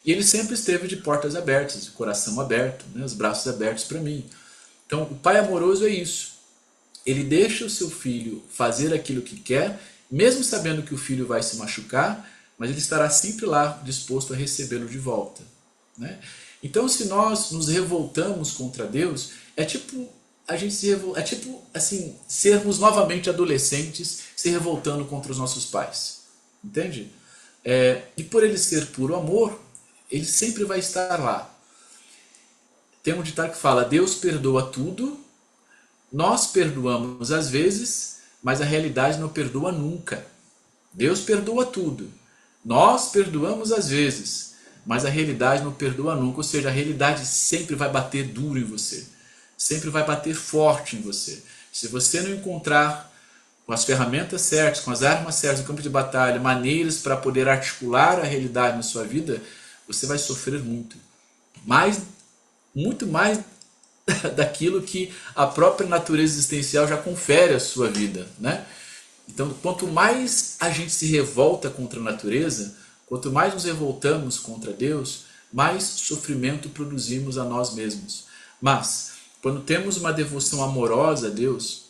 E ele sempre esteve de portas abertas, de coração aberto, né? Os braços abertos para mim. Então, o pai amoroso é isso. Ele deixa o seu filho fazer aquilo que quer, mesmo sabendo que o filho vai se machucar, mas ele estará sempre lá disposto a recebê-lo de volta, né? Então, se nós nos revoltamos contra Deus, é tipo assim, sermos novamente adolescentes se revoltando contra os nossos pais, entende? E por ele ser puro amor, ele sempre vai estar lá. Tem um ditado que fala: Deus perdoa tudo, nós perdoamos às vezes, mas a realidade não perdoa nunca. Deus perdoa tudo, nós perdoamos às vezes, mas a realidade não perdoa nunca. Ou seja, a realidade sempre vai bater duro em você, sempre vai bater forte em você. Se você não encontrar com as ferramentas certas, com as armas certas no campo de batalha, maneiras para poder articular a realidade na sua vida, você vai sofrer muito. Muito mais daquilo que a própria natureza existencial já confere à sua vida, né? Então, quanto mais a gente se revolta contra a natureza, quanto mais nos revoltamos contra Deus, mais sofrimento produzimos a nós mesmos. Mas, quando temos uma devoção amorosa a Deus,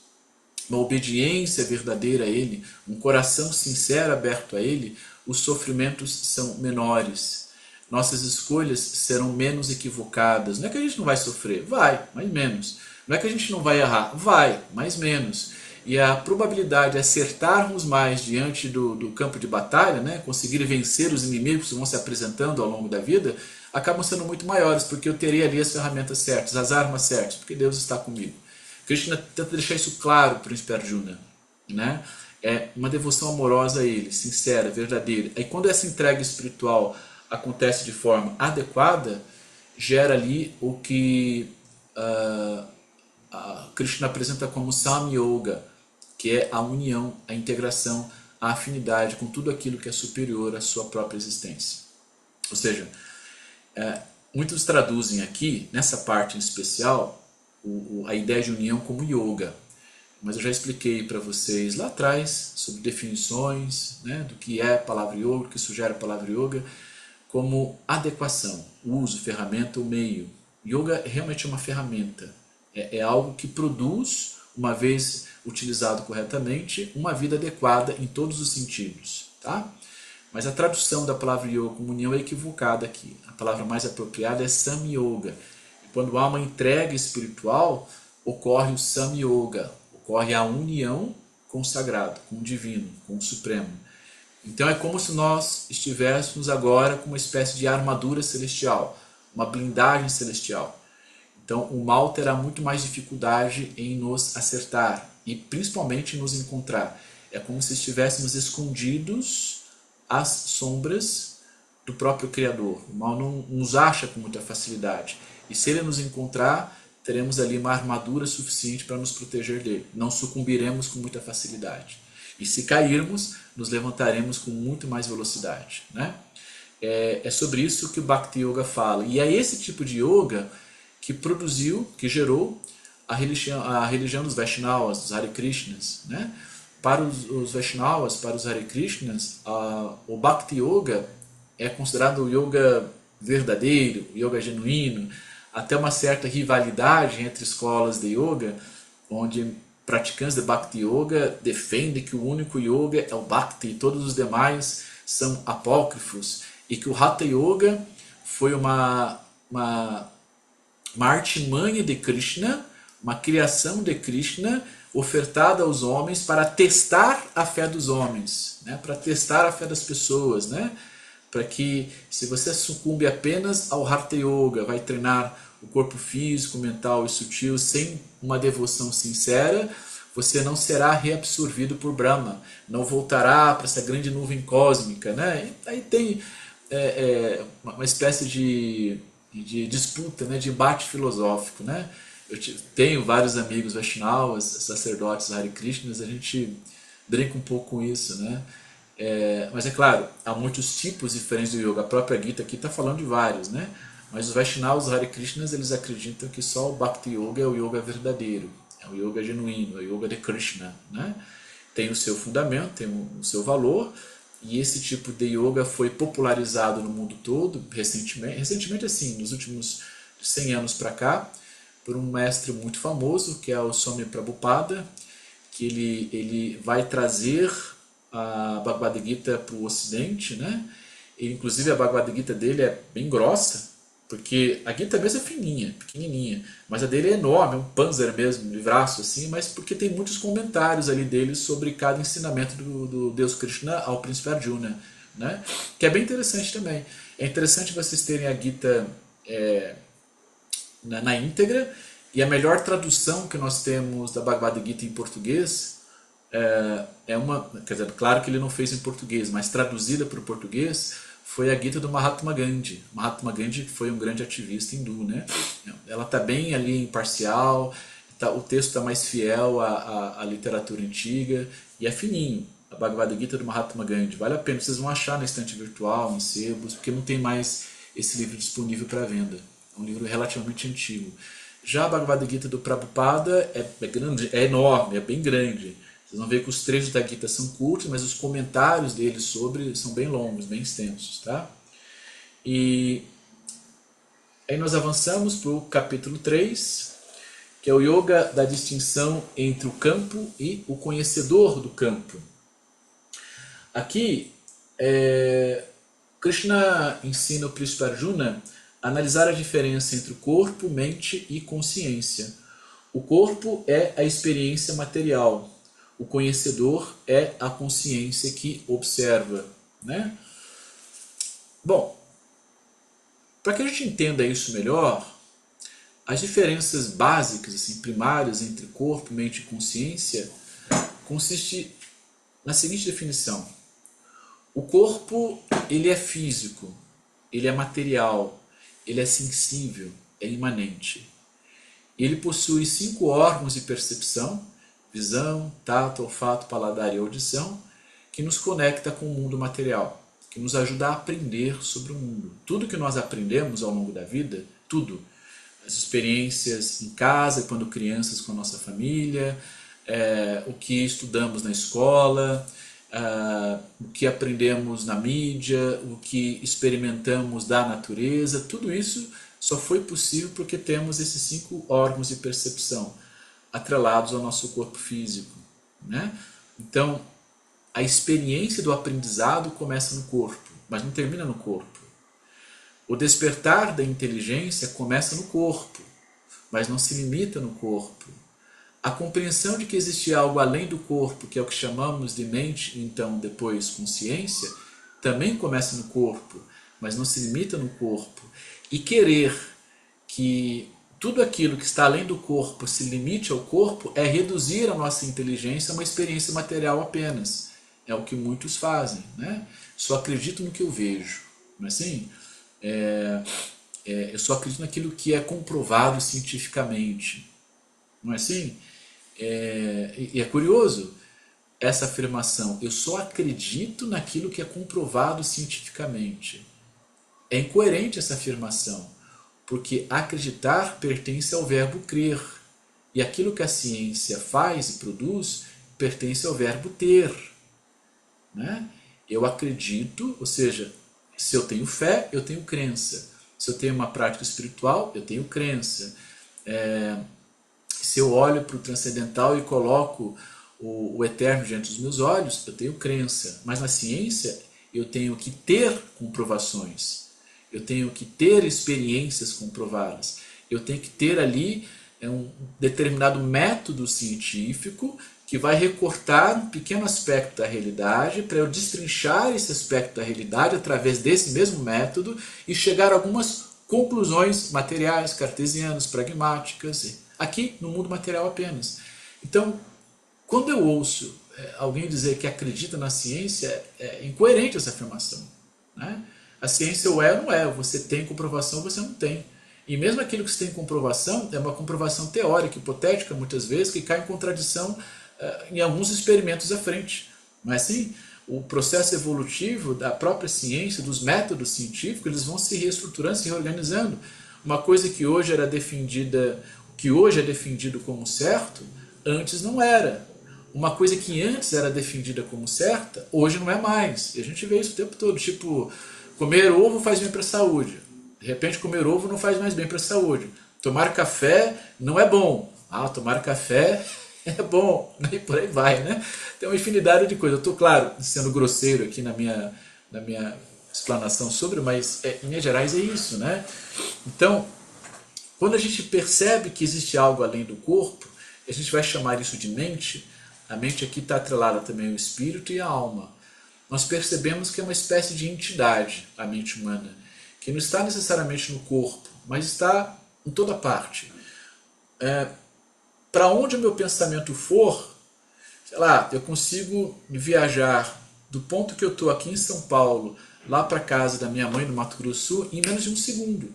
uma obediência verdadeira a Ele, um coração sincero aberto a Ele, os sofrimentos são menores. Nossas escolhas serão menos equivocadas. Não é que a gente não vai sofrer, vai, mas menos. Não é que a gente não vai errar, vai, mas menos. E a probabilidade de acertarmos mais diante do campo de batalha, né, conseguir vencer os inimigos que vão se apresentando ao longo da vida, acabam sendo muito maiores, porque eu terei ali as ferramentas certas, as armas certas, porque Deus está comigo. Krishna tenta deixar isso claro para o príncipe Arjuna, né? É uma devoção amorosa a ele, sincera, verdadeira. E quando essa entrega espiritual acontece de forma adequada, gera ali o que Krishna apresenta como Samyoga, que é a união, a integração, a afinidade com tudo aquilo que é superior à sua própria existência. Ou seja, muitos traduzem aqui, nessa parte em especial, a ideia de união como yoga. Mas eu já expliquei para vocês lá atrás sobre definições, né, do que é a palavra yoga, o que sugere a palavra yoga, como adequação, uso, ferramenta ou meio. Yoga realmente é uma ferramenta, é algo que produz, uma vez utilizado corretamente, uma vida adequada em todos os sentidos, tá? Mas a tradução da palavra yoga como união é equivocada aqui. A palavra mais apropriada é samyoga. E quando há uma entrega espiritual, ocorre o samyoga, ocorre a união com o sagrado, com o divino, com o supremo. Então é como se nós estivéssemos agora com uma espécie de armadura celestial, uma blindagem celestial. Então o mal terá muito mais dificuldade em nos acertar e principalmente em nos encontrar. É como se estivéssemos escondidos às sombras do próprio Criador. O mal não nos acha com muita facilidade. E se ele nos encontrar, teremos ali uma armadura suficiente para nos proteger dele. Não sucumbiremos com muita facilidade. E se cairmos, nos levantaremos com muito mais velocidade, né? É sobre isso que o Bhakti Yoga fala. E é esse tipo de yoga que produziu, que gerou a religião dos Vaishnavas, dos Hare Krishnas, né? Para os Vaishnavas, para os Hare Krishnas, o Bhakti Yoga é considerado o yoga verdadeiro, o yoga genuíno, até uma certa rivalidade entre escolas de yoga, onde praticantes de Bhakti Yoga defendem que o único yoga é o Bhakti e todos os demais são apócrifos, e que o Hatha Yoga foi uma artimanha de Krishna, uma criação de Krishna ofertada aos homens para testar a fé dos homens, né? Para testar a fé das pessoas, né? Para que, se você sucumbe apenas ao Hatha Yoga, vai treinar o corpo físico, mental e sutil sem uma devoção sincera, você não será reabsorvido por Brahma, não voltará para essa grande nuvem cósmica, né? E aí tem uma espécie de disputa, né? De embate filosófico, né? Eu tenho vários amigos Vaishnavas, sacerdotes Hare Krishnas, a gente brinca um pouco com isso, né? Mas é claro, há muitos tipos diferentes do yoga. A própria Gita aqui está falando de vários, né? Mas os Vaishnavas, os Hare Krishnas, eles acreditam que só o Bhakti Yoga é o yoga verdadeiro, é o yoga genuíno, é o yoga de Krishna, né? Tem o seu fundamento, tem o seu valor, e esse tipo de yoga foi popularizado no mundo todo recentemente assim, nos últimos 100 anos para cá, por um mestre muito famoso, que é o Swami Prabhupada, que ele vai trazer a Bhagavad Gita para o Ocidente, né? E, inclusive a Bhagavad Gita dele é bem grossa, porque a Gita mesmo é fininha, pequenininha, mas a dele é enorme, é um panzer mesmo, um livraço assim, mas porque tem muitos comentários ali dele sobre cada ensinamento do Deus Krishna ao príncipe Arjuna, né? Que é bem interessante também. É interessante vocês terem a Gita na íntegra, e a melhor tradução que nós temos da Bhagavad Gita em português quer dizer, claro que ele não fez em português, mas traduzida para o português foi a Gita do Mahatma Gandhi. Mahatma Gandhi foi um grande ativista hindu, né? Ela está bem ali imparcial, o texto está mais fiel à literatura antiga e é fininho. A Bhagavad Gita do Mahatma Gandhi vale a pena, vocês vão achar na estante virtual, em sebos, porque não tem mais esse livro disponível para venda. É um livro relativamente antigo. Já a Bhagavad Gita do Prabhupada é grande, é enorme, é bem grande. Vocês vão ver que os trechos da Gita são curtos, mas os comentários deles sobre são bem longos, bem extensos, tá? E aí nós avançamos para o capítulo 3, que é o Yoga da distinção entre o campo e o conhecedor do campo. Aqui, Krishna ensina o príncipe Arjuna a analisar a diferença entre o corpo, mente e consciência. O corpo é a experiência material. O conhecedor é a consciência que observa, né? Bom, para que a gente entenda isso melhor, as diferenças básicas, assim, primárias entre corpo, mente e consciência consiste na seguinte definição. O corpo, ele é físico, ele é material, ele é sensível, é imanente. Ele possui 5 órgãos de percepção, visão, tato, olfato, paladar e audição, que nos conecta com o mundo material, que nos ajuda a aprender sobre o mundo. Tudo que nós aprendemos ao longo da vida, tudo, as experiências em casa, quando crianças com a nossa família, o que estudamos na escola, o que aprendemos na mídia, o que experimentamos da natureza, tudo isso só foi possível porque temos esses 5 órgãos de percepção atrelados ao nosso corpo físico, né? Então, a experiência do aprendizado começa no corpo, mas não termina no corpo. O despertar da inteligência começa no corpo, mas não se limita no corpo. A compreensão de que existe algo além do corpo, que é o que chamamos de mente, então depois consciência, também começa no corpo, mas não se limita no corpo. E querer que tudo aquilo que está além do corpo se limite ao corpo é reduzir a nossa inteligência a uma experiência material apenas. É o que muitos fazem, né? Só acredito no que eu vejo, não é assim? Eu só acredito naquilo que é comprovado cientificamente, não é assim? E é curioso essa afirmação, eu só acredito naquilo que é comprovado cientificamente. É incoerente essa afirmação, porque acreditar pertence ao verbo crer, e aquilo que a ciência faz e produz pertence ao verbo ter, né? Eu acredito, ou seja, se eu tenho fé, eu tenho crença. Se eu tenho uma prática espiritual, eu tenho crença. Se eu olho para o transcendental e coloco o eterno diante dos meus olhos, eu tenho crença. Mas na ciência, eu tenho que ter comprovações. Eu tenho que ter experiências comprovadas. Eu tenho que ter ali um determinado método científico que vai recortar um pequeno aspecto da realidade para eu destrinchar esse aspecto da realidade através desse mesmo método e chegar a algumas conclusões materiais, cartesianas, pragmáticas, aqui no mundo material apenas. Então, quando eu ouço alguém dizer que acredita na ciência, é incoerente essa afirmação, né? A ciência ou é ou não é, você tem comprovação ou você não tem. E mesmo aquilo que você tem comprovação, é uma comprovação teórica, hipotética, muitas vezes, que cai em contradição em alguns experimentos à frente. Não é assim? O processo evolutivo da própria ciência, dos métodos científicos, eles vão se reestruturando, se reorganizando. Uma coisa que hoje era defendida, que hoje é defendido como certo, antes não era. Uma coisa que antes era defendida como certa, hoje não é mais. E a gente vê isso o tempo todo, tipo, comer ovo faz bem para a saúde. De repente, comer ovo não faz mais bem para a saúde. Tomar café não é bom. Ah, tomar café é bom. E por aí vai, né? Tem uma infinidade de coisas. Eu estou, claro, sendo grosseiro aqui na minha explanação sobre, mas em linhas gerais é isso, né? Então, quando a gente percebe que existe algo além do corpo, a gente vai chamar isso de mente. A mente aqui está atrelada também ao espírito e à alma. Nós percebemos que é uma espécie de entidade, a mente humana, que não está necessariamente no corpo, mas está em toda parte. Para onde o meu pensamento for, sei lá, eu consigo viajar do ponto que eu estou aqui em São Paulo, lá para a casa da minha mãe no Mato Grosso do Sul, em menos de um segundo.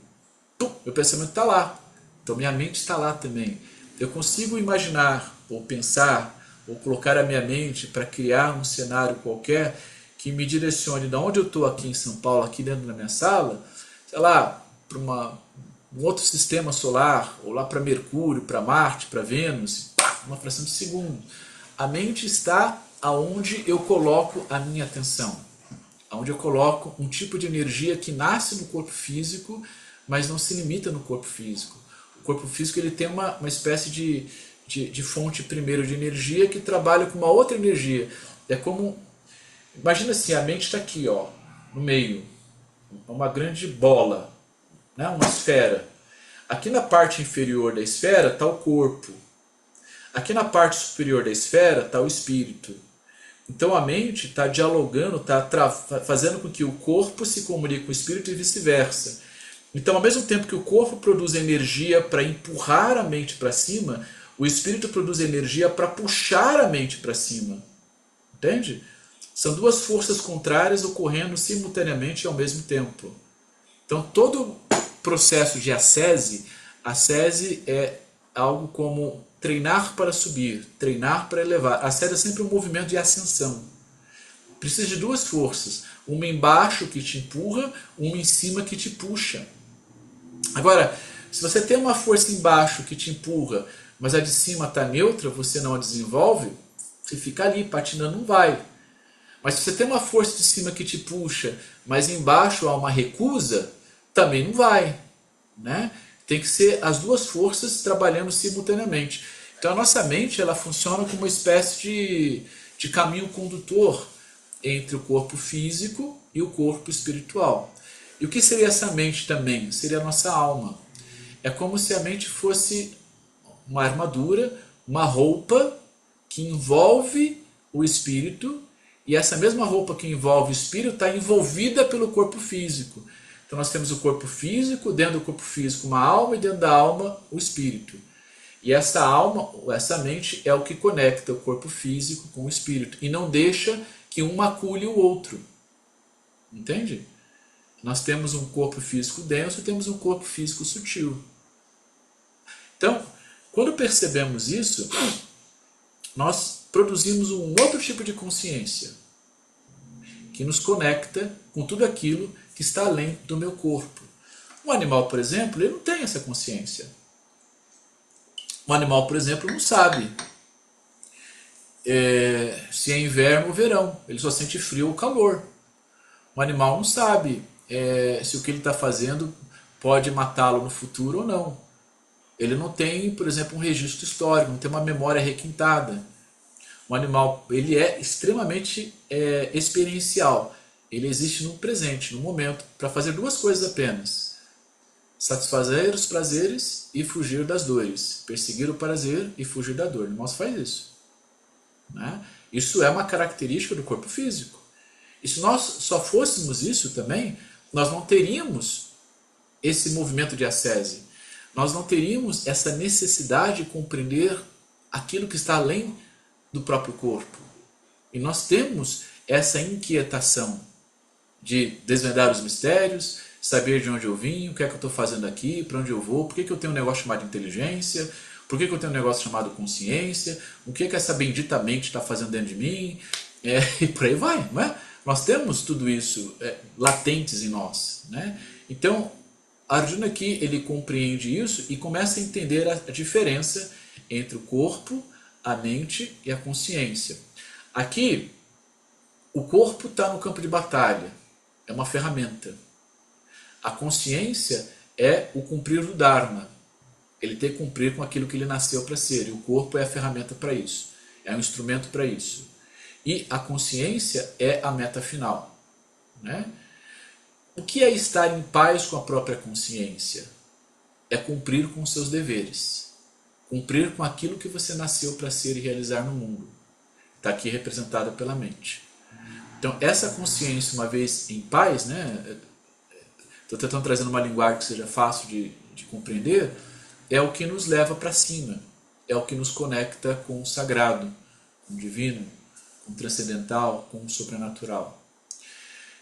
Meu pensamento está lá. Então minha mente está lá também. Eu consigo imaginar, ou pensar, ou colocar a minha mente para criar um cenário qualquer que me direcione de onde eu estou aqui em São Paulo, aqui dentro da minha sala, sei lá, para um outro sistema solar, ou lá para Mercúrio, para Marte, para Vênus, uma fração de segundo. A mente está aonde eu coloco a minha atenção, aonde eu coloco um tipo de energia que nasce no corpo físico, mas não se limita no corpo físico. O corpo físico ele tem uma espécie de fonte primeiro de energia que trabalha com uma outra energia. É como, imagina assim, a mente está aqui, ó, no meio, uma grande bola, né, uma esfera. Aqui na parte inferior da esfera está o corpo. Aqui na parte superior da esfera está o espírito. Então a mente está dialogando, está fazendo com que o corpo se comunique com o espírito e vice-versa. Então, ao mesmo tempo que o corpo produz energia para empurrar a mente para cima, o espírito produz energia para puxar a mente para cima. Entende? São duas forças contrárias ocorrendo simultaneamente e ao mesmo tempo. Então, todo processo de ascese é algo como treinar para subir, treinar para elevar. A ascese é sempre um movimento de ascensão. Precisa de duas forças, uma embaixo que te empurra, uma em cima que te puxa. Agora, se você tem uma força embaixo que te empurra, mas a de cima está neutra, você não a desenvolve, você fica ali, patinando, não vai. Mas se você tem uma força de cima que te puxa, mas embaixo há uma recusa, também não vai, né? Tem que ser as duas forças trabalhando simultaneamente. Então a nossa mente ela funciona como uma espécie de caminho condutor entre o corpo físico e o corpo espiritual. E o que seria essa mente também? Seria a nossa alma. É como se a mente fosse uma armadura uma roupa que envolve o espírito, e essa mesma roupa que envolve o espírito está envolvida pelo corpo físico. Então nós temos o corpo físico, dentro do corpo físico uma alma, e dentro da alma o espírito. E essa alma, essa mente é o que conecta o corpo físico com o espírito, e não deixa que um macule o outro. Entende? Nós temos um corpo físico denso e temos um corpo físico sutil. Então, quando percebemos isso, nós produzimos um outro tipo de consciência que nos conecta com tudo aquilo que está além do meu corpo. Um animal, por exemplo, ele não tem essa consciência. Um animal, por exemplo, não sabe se é inverno ou verão. Ele só sente frio ou calor. Um animal não sabe se o que ele está fazendo pode matá-lo no futuro ou não. Ele não tem, por exemplo, um registro histórico, não tem uma memória requintada. Um animal, ele é extremamente experiencial. Ele existe no presente, no momento, para fazer duas coisas apenas: satisfazer os prazeres e fugir das dores. Perseguir o prazer e fugir da dor. O animal faz isso. Né? Isso é uma característica do corpo físico. E se nós só fôssemos isso também, nós não teríamos esse movimento de ascese. Nós não teríamos essa necessidade de compreender aquilo que está além do próprio corpo. E nós temos essa inquietação de desvendar os mistérios, saber de onde eu vim, o que é que eu estou fazendo aqui, para onde eu vou, por que eu tenho um negócio chamado inteligência, por que eu tenho um negócio chamado consciência, o que é que essa bendita mente está fazendo dentro de mim, e por aí vai, não é? Nós temos tudo isso latentes em nós. Né? Então, Arjuna aqui, ele compreende isso e começa a entender a diferença entre o corpo, a mente e a consciência. Aqui, o corpo está no campo de batalha, é uma ferramenta. A consciência é o cumprir do Dharma. Ele tem que cumprir com aquilo que ele nasceu para ser, e o corpo é a ferramenta para isso, é um instrumento para isso. E a consciência é a meta final. Né? O que é estar em paz com a própria consciência? É cumprir com os seus deveres. Cumprir com aquilo que você nasceu para ser e realizar no mundo. Está aqui representada pela mente. Então, essa consciência, uma vez em paz, né, estou tentando trazer uma linguagem que seja fácil de compreender, é o que nos leva para cima. É o que nos conecta com o sagrado, com o divino, com o transcendental, com o sobrenatural.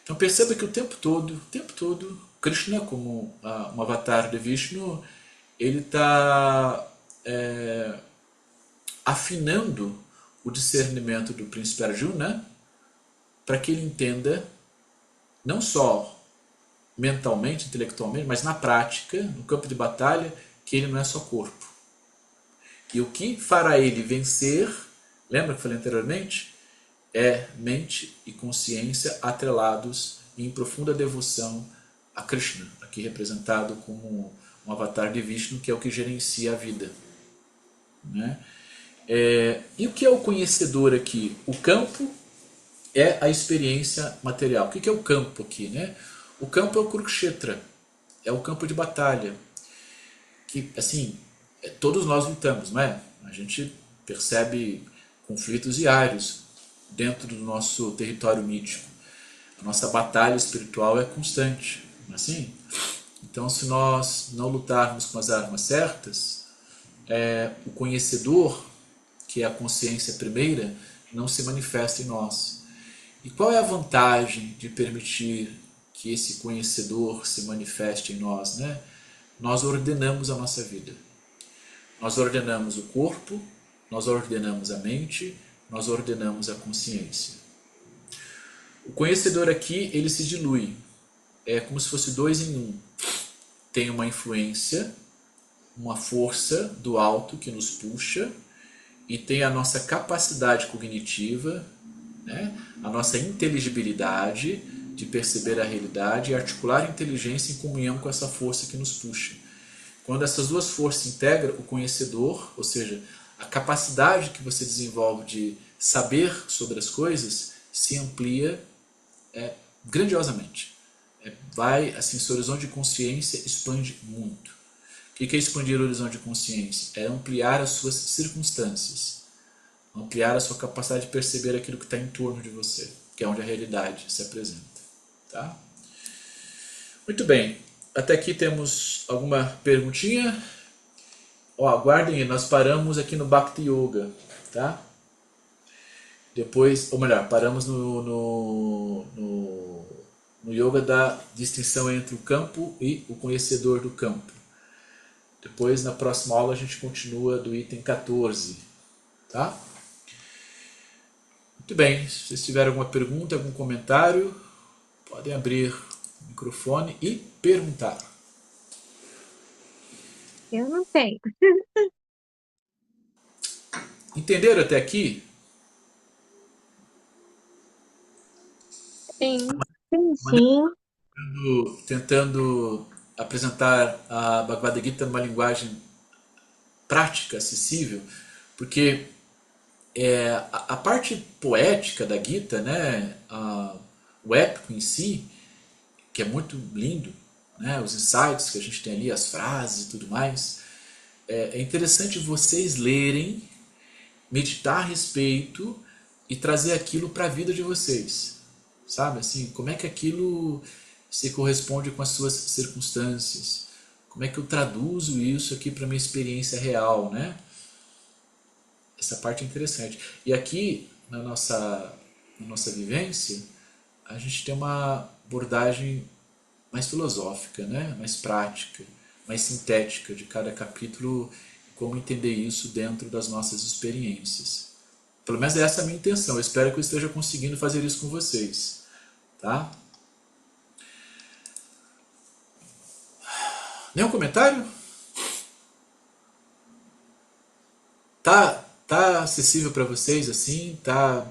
Então perceba que o tempo todo, Krishna, como um avatar de Vishnu, ele está afinando o discernimento do príncipe Arjuna para que ele entenda, não só mentalmente, intelectualmente, mas na prática, no campo de batalha, que ele não é só corpo. E o que fará ele vencer, lembra que falei anteriormente? É mente e consciência atrelados em profunda devoção a Krishna, aqui representado como um avatar de Vishnu, que é o que gerencia a vida. Né? E o que é o conhecedor aqui? O campo é a experiência material. O que é o campo aqui? Né? O campo é o Kurukshetra, é o campo de batalha, que assim, todos nós lutamos, não é? A gente percebe conflitos diários dentro do nosso território mítico. A nossa batalha espiritual é constante, não é assim? Então, se nós não lutarmos com as armas certas, o conhecedor, que é a consciência primeira, não se manifesta em nós. E qual é a vantagem de permitir que esse conhecedor se manifeste em nós? Né? Nós ordenamos a nossa vida. Nós ordenamos o corpo, nós ordenamos a mente, nós ordenamos a consciência. O conhecedor aqui, ele se dilui. É como se fosse dois em um. Tem uma influência, uma força do alto que nos puxa, e tem a nossa capacidade cognitiva, né? A nossa inteligibilidade de perceber a realidade e articular a inteligência em comunhão com essa força que nos puxa. Quando essas duas forças integram, o conhecedor, ou seja, a capacidade que você desenvolve de saber sobre as coisas, se amplia grandiosamente. Vai, assim, seu horizonte de consciência expande muito. O que é expandir o horizonte de consciência? É ampliar as suas circunstâncias, ampliar a sua capacidade de perceber aquilo que está em torno de você, que é onde a realidade se apresenta. Tá? Muito bem. Até aqui temos alguma perguntinha? Ó, aguardem aí, nós paramos aqui no Bhakti Yoga, tá? Depois, ou melhor, paramos no yoga da distinção entre o campo e o conhecedor do campo. Depois, na próxima aula, a gente continua do item 14, tá? Muito bem, se vocês tiverem alguma pergunta, algum comentário, podem abrir o microfone e perguntar. Eu não tenho. Entenderam até aqui? Sim, sim, sim. Tentando apresentar a Bhagavad Gita numa linguagem prática, acessível, porque a parte poética da Gita, né, o épico em si, que é muito lindo, né, os insights que a gente tem ali, as frases e tudo mais, é interessante vocês lerem, meditar a respeito e trazer aquilo para a vida de vocês, sabe? Assim, como é que aquilo se corresponde com as suas circunstâncias? Como é que eu traduzo isso aqui para minha experiência real, né? Essa parte é interessante. E aqui, na nossa vivência, a gente tem uma abordagem mais filosófica, né? Mais prática, mais sintética de cada capítulo, como entender isso dentro das nossas experiências. Pelo menos essa é a minha intenção. Eu espero que eu esteja conseguindo fazer isso com vocês. Tá? Nenhum comentário? Tá acessível para vocês assim? Tá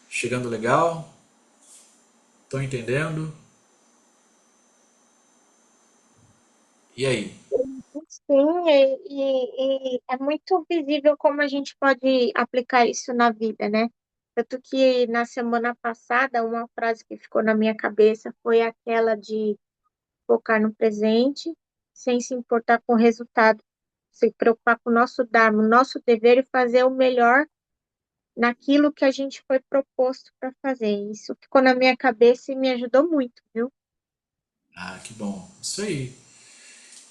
chegando legal? Estão entendendo? E aí? Sim, e é muito visível como a gente pode aplicar isso na vida, né? Tanto que na semana passada, uma frase que ficou na minha cabeça foi aquela de focar no presente, sem se importar com o resultado, se preocupar com o nosso dharma, o nosso dever e fazer o melhor naquilo que a gente foi proposto para fazer. Isso ficou na minha cabeça e me ajudou muito, viu? Ah, que bom. Isso aí.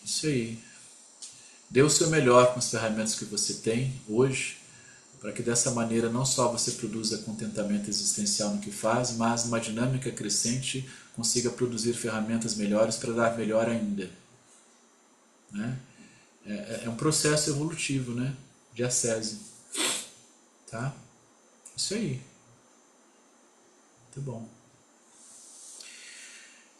Isso aí. Dê o seu melhor com as ferramentas que você tem hoje, para que dessa maneira não só você produza contentamento existencial no que faz, mas numa dinâmica crescente consiga produzir ferramentas melhores para dar melhor ainda. Né? É um processo evolutivo, né? De ascese. Tá? Isso aí. Muito bom.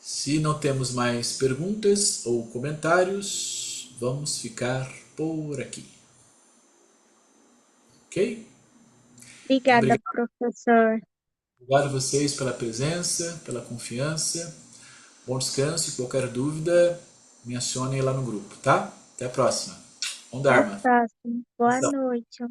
Se não temos mais perguntas ou comentários, vamos ficar por aqui. Ok? Muito Obrigada, obrigado. professor. Obrigado a vocês pela presença, pela confiança. Bom descanso e qualquer dúvida, me acione lá no grupo, tá? Até a próxima. Bom Até a Dharma. próxima. Boa Abração. noite.